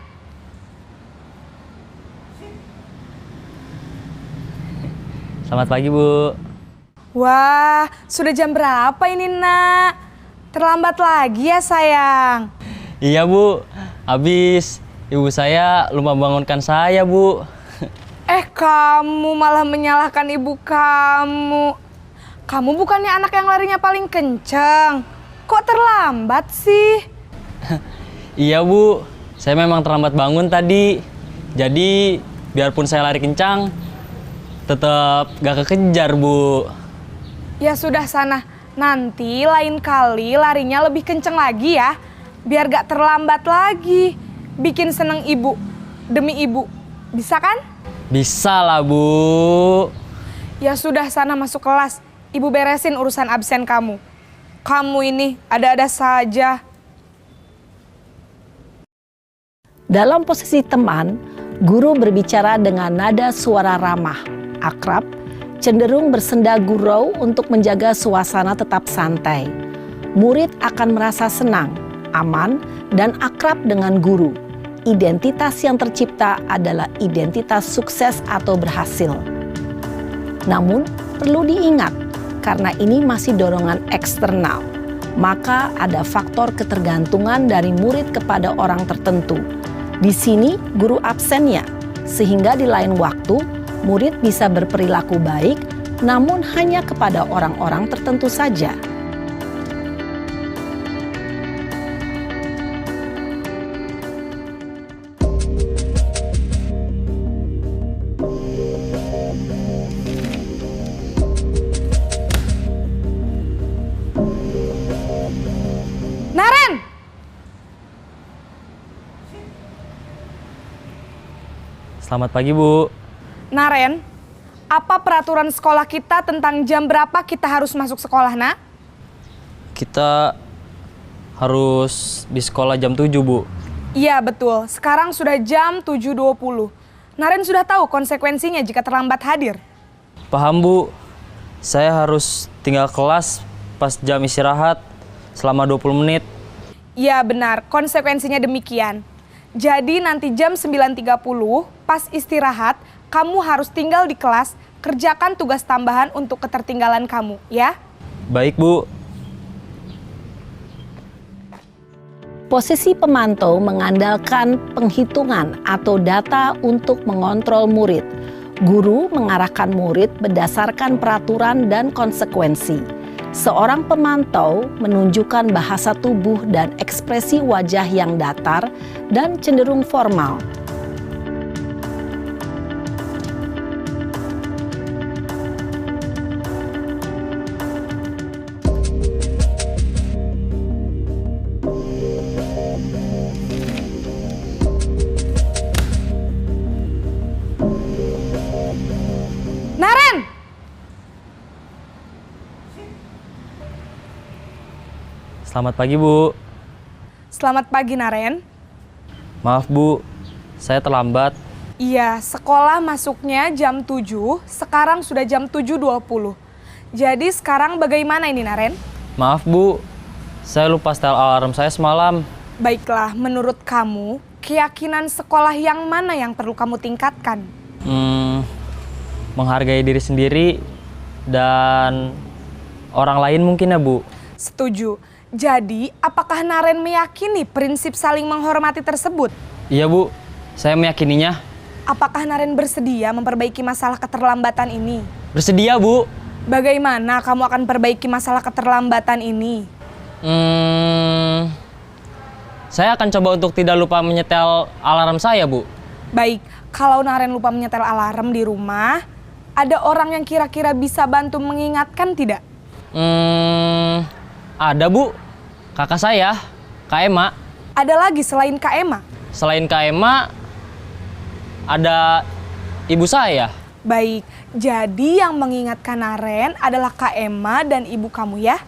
Selamat pagi, Bu. Wah, sudah jam berapa ini, nak? Terlambat lagi ya, sayang? Iya, Bu. Habis ibu saya lupa bangunkan saya, Bu. Kamu malah menyalahkan ibu kamu. Kamu bukannya anak yang larinya paling kenceng. Kok terlambat sih? Iya, Bu. Saya memang terlambat bangun tadi. Jadi, biarpun saya lari kencang, tetap gak kekejar, Bu. Ya sudah sana, nanti lain kali larinya lebih kenceng lagi ya. Biar gak terlambat lagi. Bikin seneng ibu, demi ibu. Bisa kan? Bisa lah, Bu. Ya sudah sana masuk kelas. Ibu beresin urusan absen kamu. Kamu ini ada-ada saja. Dalam posisi teman, guru berbicara dengan nada suara ramah, akrab, cenderung bersenda gurau untuk menjaga suasana tetap santai. Murid akan merasa senang aman, dan akrab dengan guru. Identitas yang tercipta adalah identitas sukses atau berhasil. Namun, perlu diingat, karena ini masih dorongan eksternal, maka ada faktor ketergantungan dari murid kepada orang tertentu. Di sini, guru absennya, sehingga di lain waktu, murid bisa berperilaku baik, namun hanya kepada orang-orang tertentu saja. Naren! Selamat pagi, Bu. Naren, apa peraturan sekolah kita tentang jam berapa kita harus masuk sekolah, nak? Kita harus di sekolah jam 7, Bu. Iya, betul. Sekarang sudah jam 7.20. Naren sudah tahu konsekuensinya jika terlambat hadir. Paham, Bu. Saya harus tinggal kelas pas jam istirahat selama 20 menit. Iya, benar. Konsekuensinya demikian. Jadi nanti jam 9.30 pas istirahat, kamu harus tinggal di kelas, kerjakan tugas tambahan untuk ketertinggalan kamu, ya? Baik, Bu. Posisi pemantau mengandalkan penghitungan atau data untuk mengontrol murid. Guru mengarahkan murid berdasarkan peraturan dan konsekuensi. Seorang pemantau menunjukkan bahasa tubuh dan ekspresi wajah yang datar dan cenderung formal. Naren! Selamat pagi, Bu. Selamat pagi, Naren. Maaf, Bu. Saya terlambat. Iya, sekolah masuknya jam 7, sekarang sudah jam 7.20. Jadi sekarang bagaimana ini, Naren? Maaf, Bu. Saya lupa setel alarm saya semalam. Baiklah, menurut kamu, keyakinan sekolah yang mana yang perlu kamu tingkatkan? Menghargai diri sendiri dan orang lain mungkin ya, Bu. Setuju. Jadi, apakah Naren meyakini prinsip saling menghormati tersebut? Iya, Bu. Saya meyakininya. Apakah Naren bersedia memperbaiki masalah keterlambatan ini? Bersedia, Bu. Bagaimana kamu akan perbaiki masalah keterlambatan ini? Saya akan coba untuk tidak lupa menyetel alarm saya, Bu. Baik, kalau Naren lupa menyetel alarm di rumah, ada orang yang kira-kira bisa bantu mengingatkan tidak? Ada, Bu. Kakak saya, Kak Ema. Ada lagi selain Kak Ema? Selain Kak Ema, ada ibu saya. Baik, jadi yang mengingatkan Naren adalah Kak Ema dan ibu kamu ya?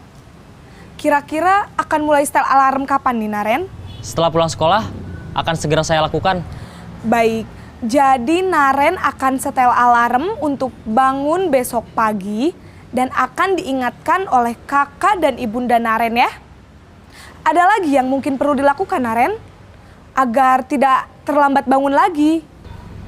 Kira-kira akan mulai setel alarm kapan nih, Naren? Setelah pulang sekolah, akan segera saya lakukan. Baik, jadi Naren akan setel alarm untuk bangun besok pagi dan akan diingatkan oleh kakak dan ibunda Naren ya. Ada lagi yang mungkin perlu dilakukan, Naren? Agar tidak terlambat bangun lagi.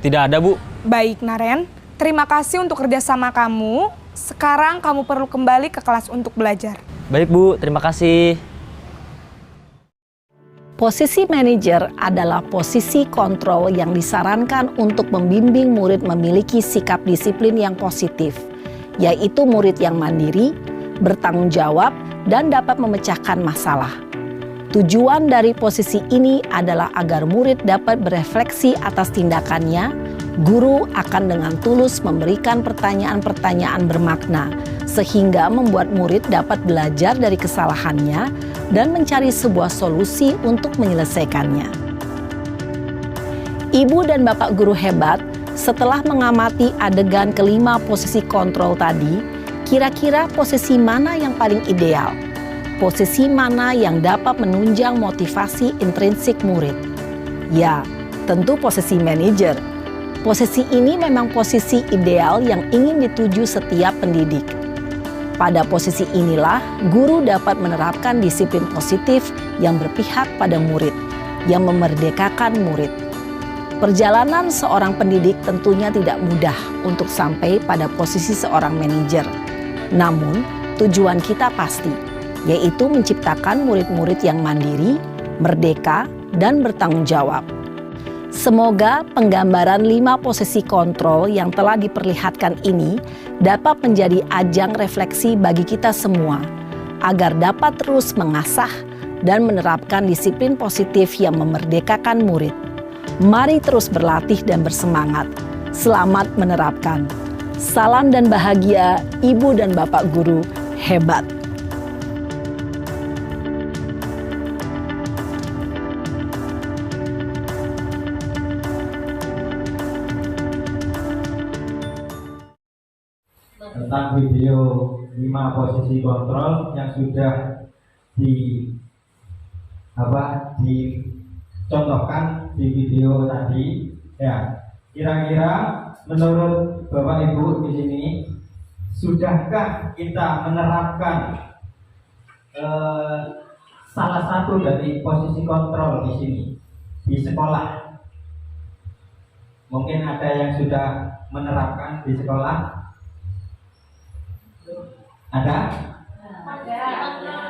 Tidak ada, Bu. Baik, Naren. Terima kasih untuk kerjasama kamu. Sekarang kamu perlu kembali ke kelas untuk belajar. Baik, Bu. Terima kasih. Posisi manajer adalah posisi kontrol yang disarankan untuk membimbing murid memiliki sikap disiplin yang positif, yaitu murid yang mandiri, bertanggung jawab, dan dapat memecahkan masalah. Tujuan dari posisi ini adalah agar murid dapat berefleksi atas tindakannya. Guru akan dengan tulus memberikan pertanyaan-pertanyaan bermakna, sehingga membuat murid dapat belajar dari kesalahannya dan mencari sebuah solusi untuk menyelesaikannya. Ibu dan Bapak guru hebat, setelah mengamati adegan kelima posisi kontrol tadi, kira-kira posisi mana yang paling ideal? Posisi mana yang dapat menunjang motivasi intrinsik murid? Ya, tentu posisi manajer. Posisi ini memang posisi ideal yang ingin dituju setiap pendidik. Pada posisi inilah, guru dapat menerapkan disiplin positif yang berpihak pada murid, yang memerdekakan murid. Perjalanan seorang pendidik tentunya tidak mudah untuk sampai pada posisi seorang manajer. Namun, tujuan kita pasti, yaitu menciptakan murid-murid yang mandiri, merdeka, dan bertanggung jawab. Semoga penggambaran 5 posisi kontrol yang telah diperlihatkan ini dapat menjadi ajang refleksi bagi kita semua, agar dapat terus mengasah dan menerapkan disiplin positif yang memerdekakan murid. Mari terus berlatih dan bersemangat. Selamat menerapkan. Salam dan bahagia, Ibu dan Bapak Guru hebat. Tentang video 5 posisi kontrol yang sudah dicontohkan di video tadi, ya. Kira-kira menurut Bapak Ibu di sini, sudahkah kita menerapkan salah satu dari posisi kontrol di sini di sekolah? Mungkin ada yang sudah menerapkan di sekolah. Ada?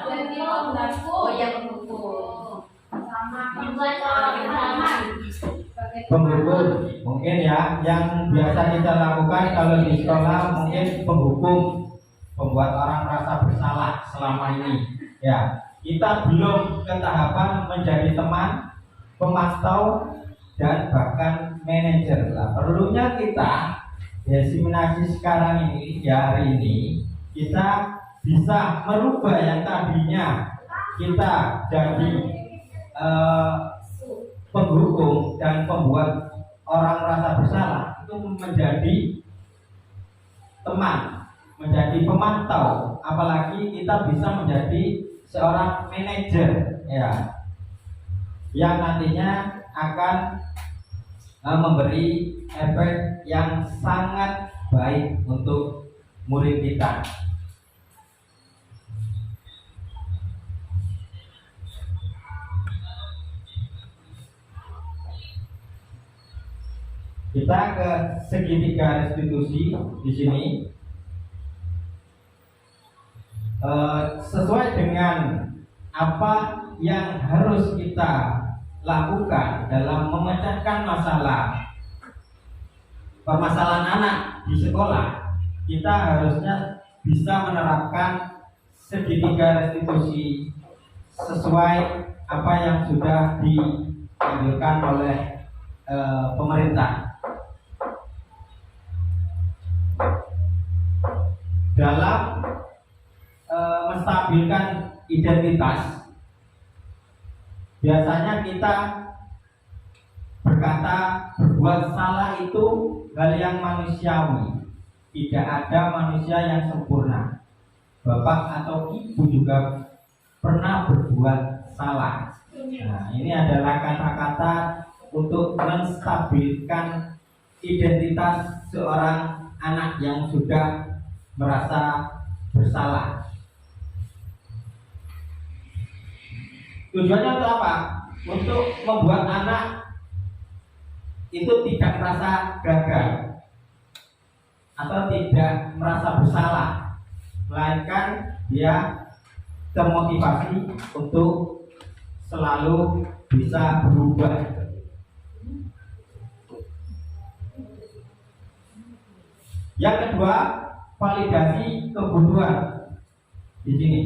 Jadi oh ya penghukum. Penghukum mungkin ya, yang biasa kita lakukan kalau di sekolah mungkin penghukum, membuat orang merasa bersalah selama ini. Ya, kita belum ke tahapan menjadi teman, pemantau, dan bahkan manajer. Lah, perlunya kita diseminasi sekarang ini, ya hari ini, kita bisa merubah yang tadinya kita jadi penghukum dan pembuat orang merasa bersalah, itu menjadi teman, menjadi pemantau, apalagi kita bisa menjadi seorang manajer, ya, yang nantinya akan memberi efek yang sangat baik untuk murid kita. Kita ke segitiga restitusi di sini. Sesuai dengan apa yang harus kita lakukan dalam memecahkan permasalahan anak di sekolah, kita harusnya bisa menerapkan segitiga restitusi sesuai apa yang sudah dianjurkan oleh pemerintah. Dalam menstabilkan identitas, biasanya kita berkata berbuat salah itu hal yang manusiawi. Tidak ada manusia yang sempurna. Bapak atau ibu juga pernah berbuat salah. Nah, ini adalah kata-kata untuk menstabilkan identitas seorang anak yang sudah merasa bersalah. Tujuannya untuk apa? Untuk membuat anak itu tidak merasa gagal atau tidak merasa bersalah, melainkan dia termotivasi untuk selalu bisa berubah. Yang kedua, validasi kebutuhan di sini.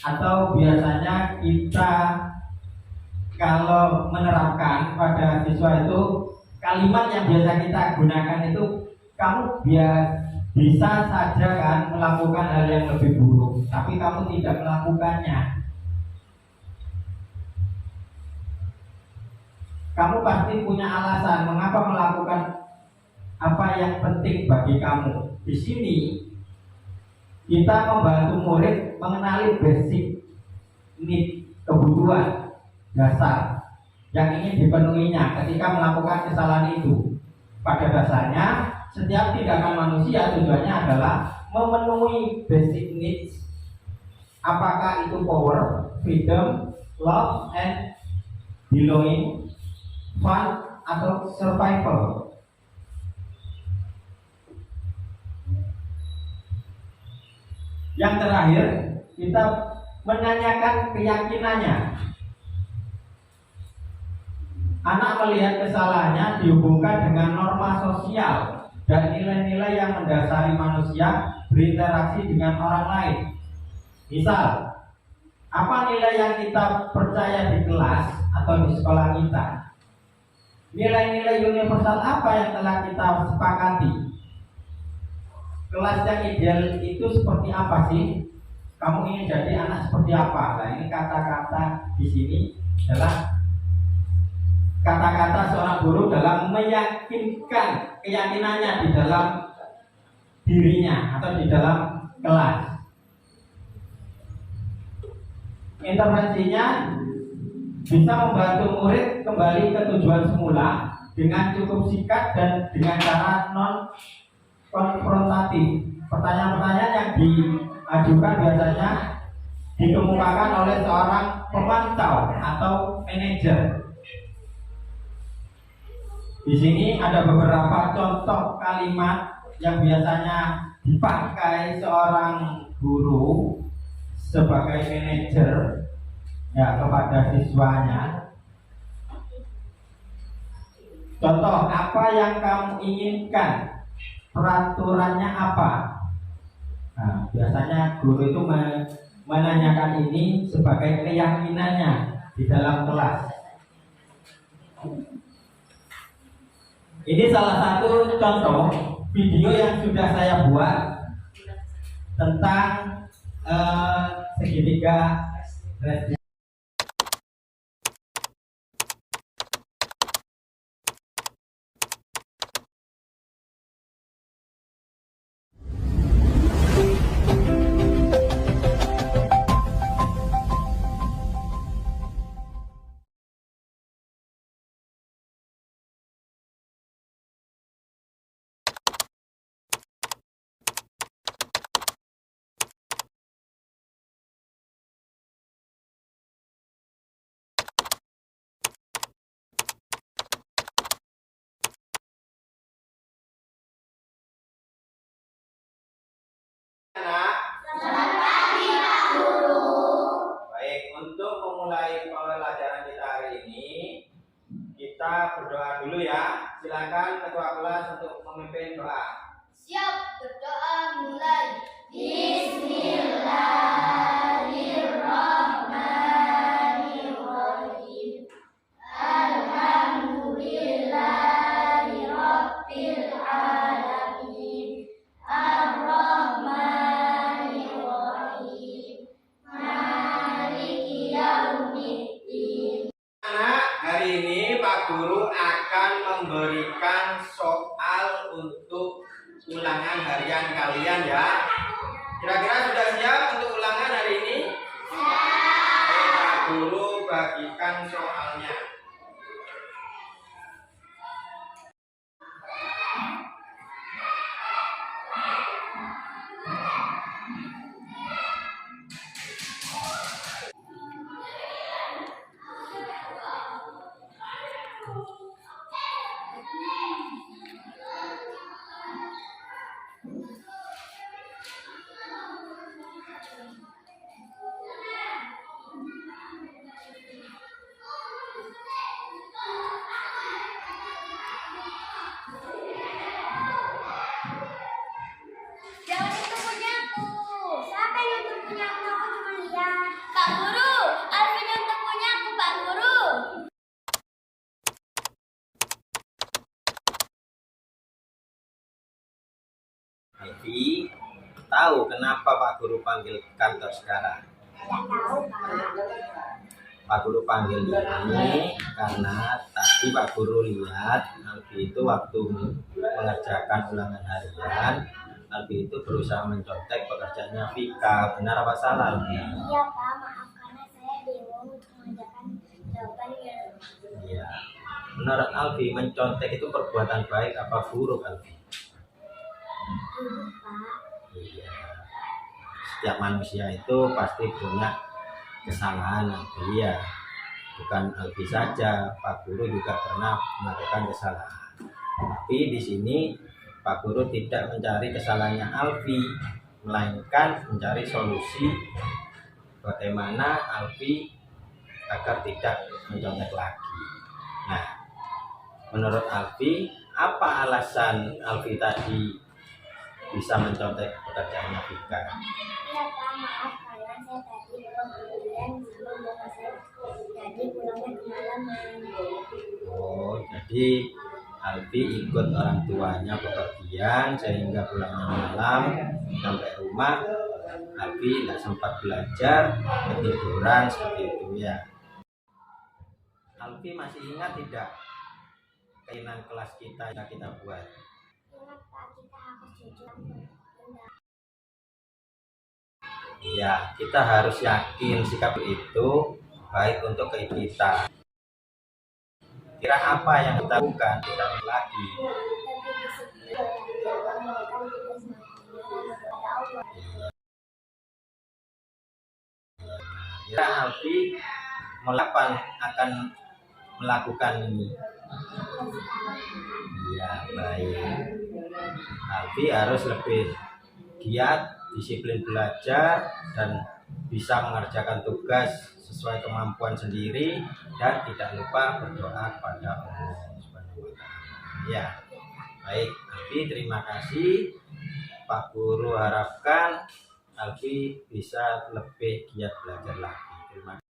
Atau biasanya kita kalau menerapkan pada siswa itu, kalimat yang biasa kita gunakan itu, kamu bisa saja kan melakukan hal yang lebih buruk, tapi kamu tidak melakukannya. Kamu pasti punya alasan mengapa melakukan apa yang penting bagi kamu. Di sini kita membantu murid mengenali basic need, kebutuhan dasar yang ingin dipenuhinya ketika melakukan kesalahan itu. Pada dasarnya, setiap tindakan manusia tujuannya adalah memenuhi basic needs. Apakah itu power, freedom, love, and belonging, fun, atau survival? Yang terakhir, kita menanyakan keyakinannya. Anak melihat kesalahannya dihubungkan dengan norma sosial dan nilai-nilai yang mendasari manusia berinteraksi dengan orang lain. Misal, apa nilai yang kita percaya di kelas atau di sekolah kita? Nilai-nilai universal apa yang telah kita sepakati? Kelas yang ideal itu seperti apa sih? Kamu ingin jadi anak seperti apa? Nah, ini kata-kata di sini adalah kata-kata seorang guru dalam meyakinkan keyakinannya di dalam dirinya atau di dalam kelas. Intervensinya bisa membantu murid kembali ke tujuan semula dengan cukup sikat dan dengan cara non konfrontatif. Pertanyaan-pertanyaan yang diajukan biasanya dikemukakan oleh seorang pemantau atau manajer. Di sini ada beberapa contoh kalimat yang biasanya dipakai seorang guru sebagai manajer ya kepada siswanya. Contoh, apa yang kamu inginkan? Peraturannya apa? Nah, biasanya guru itu menanyakan ini sebagai keyakinannya di dalam kelas. Ini salah satu contoh video yang sudah saya buat tentang segitiga resmi. Baik, untuk memulai pelajaran kita hari ini, kita berdoa dulu ya. Silakan ketua kelas untuk memimpin doa. Siap, berdoa mulai. Bismillahirrahmanirrahim. Alhamdulillahirabbil alamin. Ar-Rahmanirrahim. Maliki yaumiddin. Anak, hari ini Pak Guru akan memberikan soal untuk ulangan harian kalian ya. Kira-kira sudah siap untuk ulangan hari ini? Siap. Pak Guru bagikan soalnya. Jangan itu punyaku. Siapa yang itu punyaku? Aku cuma lihat. Pak Guru, Alvin yang itu punyaku, Pak Guru. Alfi, tahu kenapa Pak Guru panggil kantor sekarang? Tidak tahu, Pak. Pak Guru panggil ini karena tadi Pak Guru lihat Alfi itu waktu mengerjakan ulangan harian, Alfi itu berusaha mencontek pekerjaannya Vika. Benar apa salah? Iya, Pak. Maaf karena saya bingung untuk mengerjakan jawabannya. Iya. Menurut Alfi, mencontek itu perbuatan baik apa buruk, Alfi? Buruk, Pak. Iya. Setiap manusia itu pasti punya kesalahan. Iya, bukan Alfi saja, Pak Guru juga pernah melakukan kesalahan. Tapi di sini Pak Guru tidak mencari kesalahannya Alfi, melainkan mencari solusi bagaimana Alfi agar tidak mencontek lagi. Nah, menurut Alfi, apa alasan Alfi tadi bisa mencontek pekerjaannya Vika? Ya Pak, maaf karena saya tadi kemudian sebelum bapak saya jadi pulangnya kemalaman. Oh, jadi Alfi ikut orang tuanya bepergian sehingga pulangnya malam. Sampai rumah Alfi tidak sempat belajar, ketiduran seperti itu ya. Alfi masih ingat tidak keinginan kelas kita yang kita buat? Ingat Pak, kita harus jujur. Iya, kita harus yakin sikap itu baik untuk kita. Kira apa yang kita lakukan tidak lagi. Tapi disiplin dan menjalankan tugas maksimal kepada Allah. Kira Alfi akan melakukan ini. Iya, baik. Alfi harus lebih giat, disiplin belajar, dan bisa mengerjakan tugas sesuai kemampuan sendiri, dan tidak lupa berdoa kepada Allah Subhanahu wa Ta'ala. Ya, baik. Alfi terima kasih. Pak Guru harapkan Alfi bisa lebih giat belajar lagi. Terima kasih.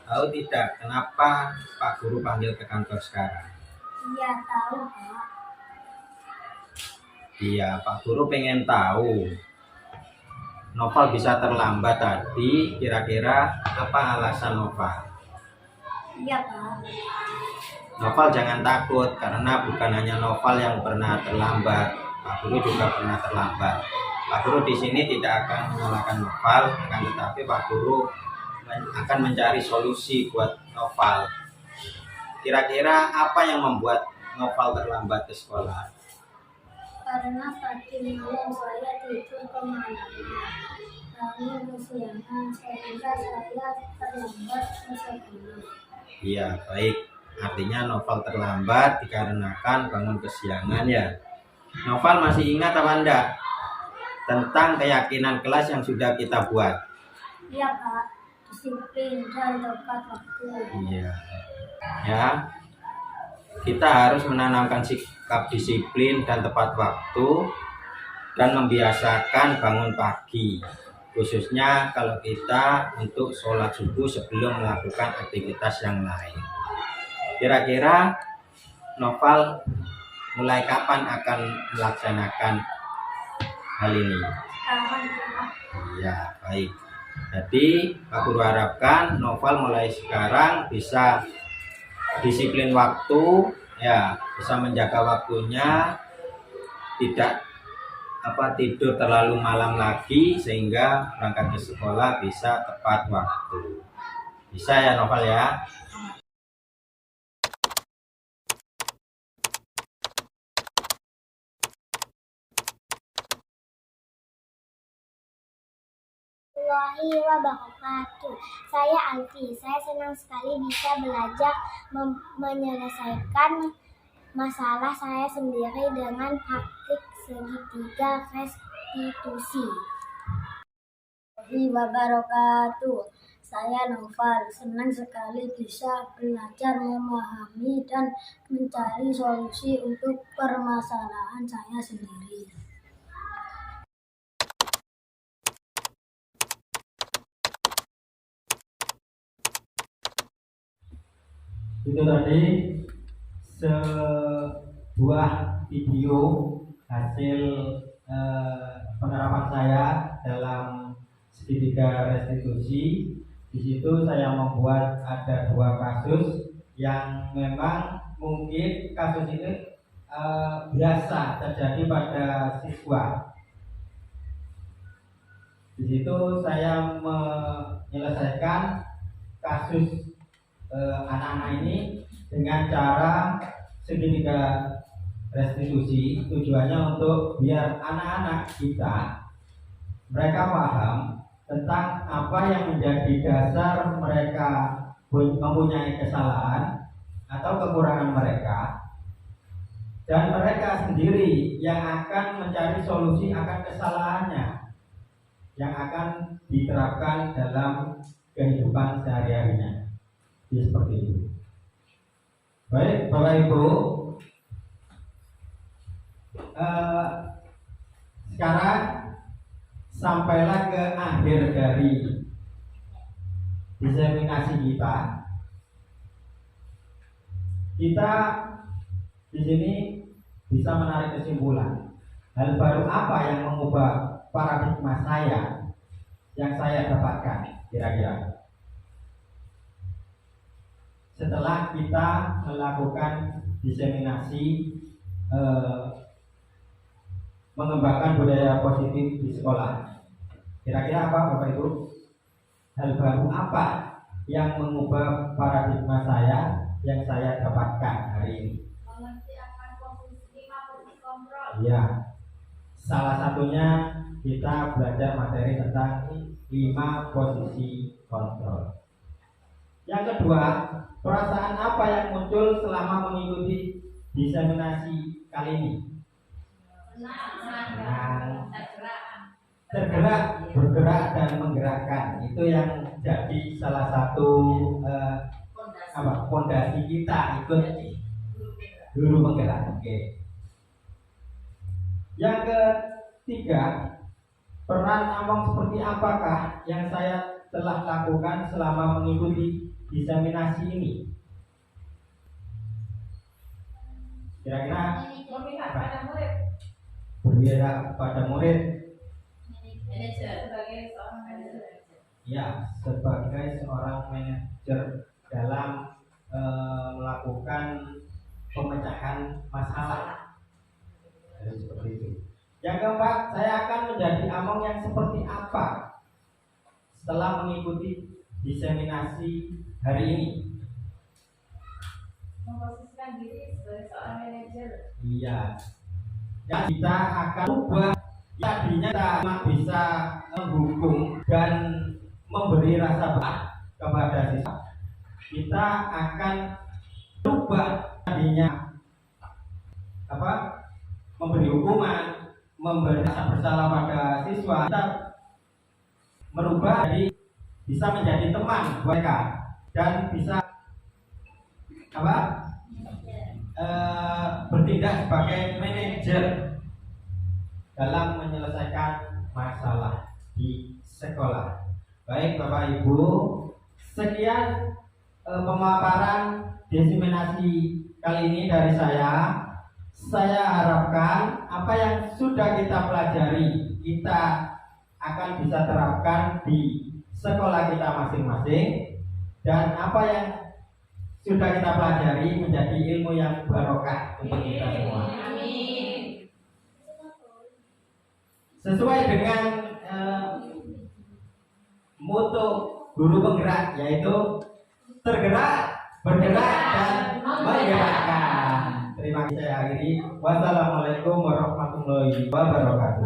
Tahu tidak kenapa Pak Guru panggil ke kantor sekarang? Iya tahu Pak. Iya, Pak Guru pengen tahu Noval bisa terlambat tadi, kira-kira apa alasan Noval? Iya, Pak. Noval jangan takut karena bukan hanya Noval yang pernah terlambat, Pak Guru juga pernah terlambat. Pak Guru di sini tidak akan menyalahkan Noval, akan tetapi Pak Guru akan mencari solusi buat Noval. Kira-kira apa yang membuat Noval terlambat ke sekolah? Karena tadi malam saya tidur kemalaman, lalu kesiangan sehingga saya terlambat ke sekolah. Iya, baik. Artinya Noval terlambat dikarenakan bangun kesiangan ya. Noval masih ingat apa enggak tentang keyakinan kelas yang sudah kita buat? Iya, Pak. Disiplin dan tepat waktu. Iya. Ya. Kita harus menanamkan sikap disiplin dan tepat waktu dan membiasakan bangun pagi. Khususnya kalau kita untuk sholat subuh sebelum melakukan aktivitas yang lain. Kira-kira Noval mulai kapan akan melaksanakan hal ini? Sekarang, Pak. Iya, baik. Jadi Pak Guru harapkan Noval mulai sekarang bisa disiplin waktu, ya, bisa menjaga waktunya, tidak tidur terlalu malam lagi sehingga berangkat ke sekolah bisa tepat waktu. Bisa ya Noval ya? Warahmatullahi wabarakatuh. Saya Alfi. Saya senang sekali bisa belajar menyelesaikan masalah saya sendiri dengan praktik segitiga restitusi. Warahmatullahi wabarakatuh. Saya Noval. Senang sekali bisa belajar memahami dan mencari solusi untuk permasalahan saya sendiri. Itu tadi sebuah video hasil penerapan saya dalam segitiga restitusi. Di situ saya membuat ada 2 kasus yang memang mungkin kasus ini biasa terjadi pada siswa. Di situ saya menyelesaikan kasus anak-anak ini dengan cara segitiga restitusi. Tujuannya untuk biar anak-anak kita mereka paham tentang apa yang menjadi dasar mereka mempunyai kesalahan atau kekurangan mereka, dan mereka sendiri yang akan mencari solusi akan kesalahannya yang akan diterapkan dalam kehidupan sehari-harinya. Seperti itu. Baik, Bapak Ibu, sekarang sampailah ke akhir dari diseminasi kita. Kita di sini bisa menarik kesimpulan. Hal baru apa yang mengubah paradigma saya yang saya dapatkan kira-kira setelah kita melakukan diseminasi mengembangkan budaya positif di sekolah. Kira-kira apa Bapak Ibu? Hal baru apa yang mengubah paradigma saya yang saya dapatkan hari ini? Mengerti akan posisi 50 kontrol. Ya, salah satunya kita belajar materi tentang 5 posisi kontrol. Yang kedua, perasaan apa yang muncul selama mengikuti diseminasi kali ini? Senang, tergerak, bergerak dan menggerakkan. Itu yang jadi salah satu fondasi kita ikut guru penggerak. Oke. Yang ketiga, peran Among seperti apakah yang saya telah lakukan selama mengikuti diseminasi ini? Kira-kira Memihak pada murid. berpihak pada murid. Manajer sebagai seorang manajer. Ya, sebagai seorang manajer dalam melakukan pemecahan masalah. Jadi seperti itu. Yang keempat, saya akan menjadi among yang seperti apa setelah mengikuti diseminasi hari ini. Memposisikan diri sebagai seorang manajer. Iya. Yang kita akan ubah. Tadinya kita cuma bisa menghukum dan memberi rasa berat kepada siswa. Kita akan berubah tadinya memberi hukuman, memberi rasa bersalah pada siswa. Kita merubah jadi bisa menjadi teman mereka dan bisa bertindak sebagai manajer dalam menyelesaikan masalah di sekolah. Baik Bapak Ibu, sekian pemaparan diseminasi kali ini dari saya. Saya harapkan apa yang sudah kita pelajari kita akan bisa terapkan di sekolah kita masing-masing, dan apa yang sudah kita pelajari menjadi ilmu yang barokah untuk kita semua. Amin. Sesuai dengan moto guru penggerak, yaitu tergerak, bergerak, dan menggerakkan. Terima kasih, saya akhiri. Wassalamualaikum warahmatullahi wabarakatuh.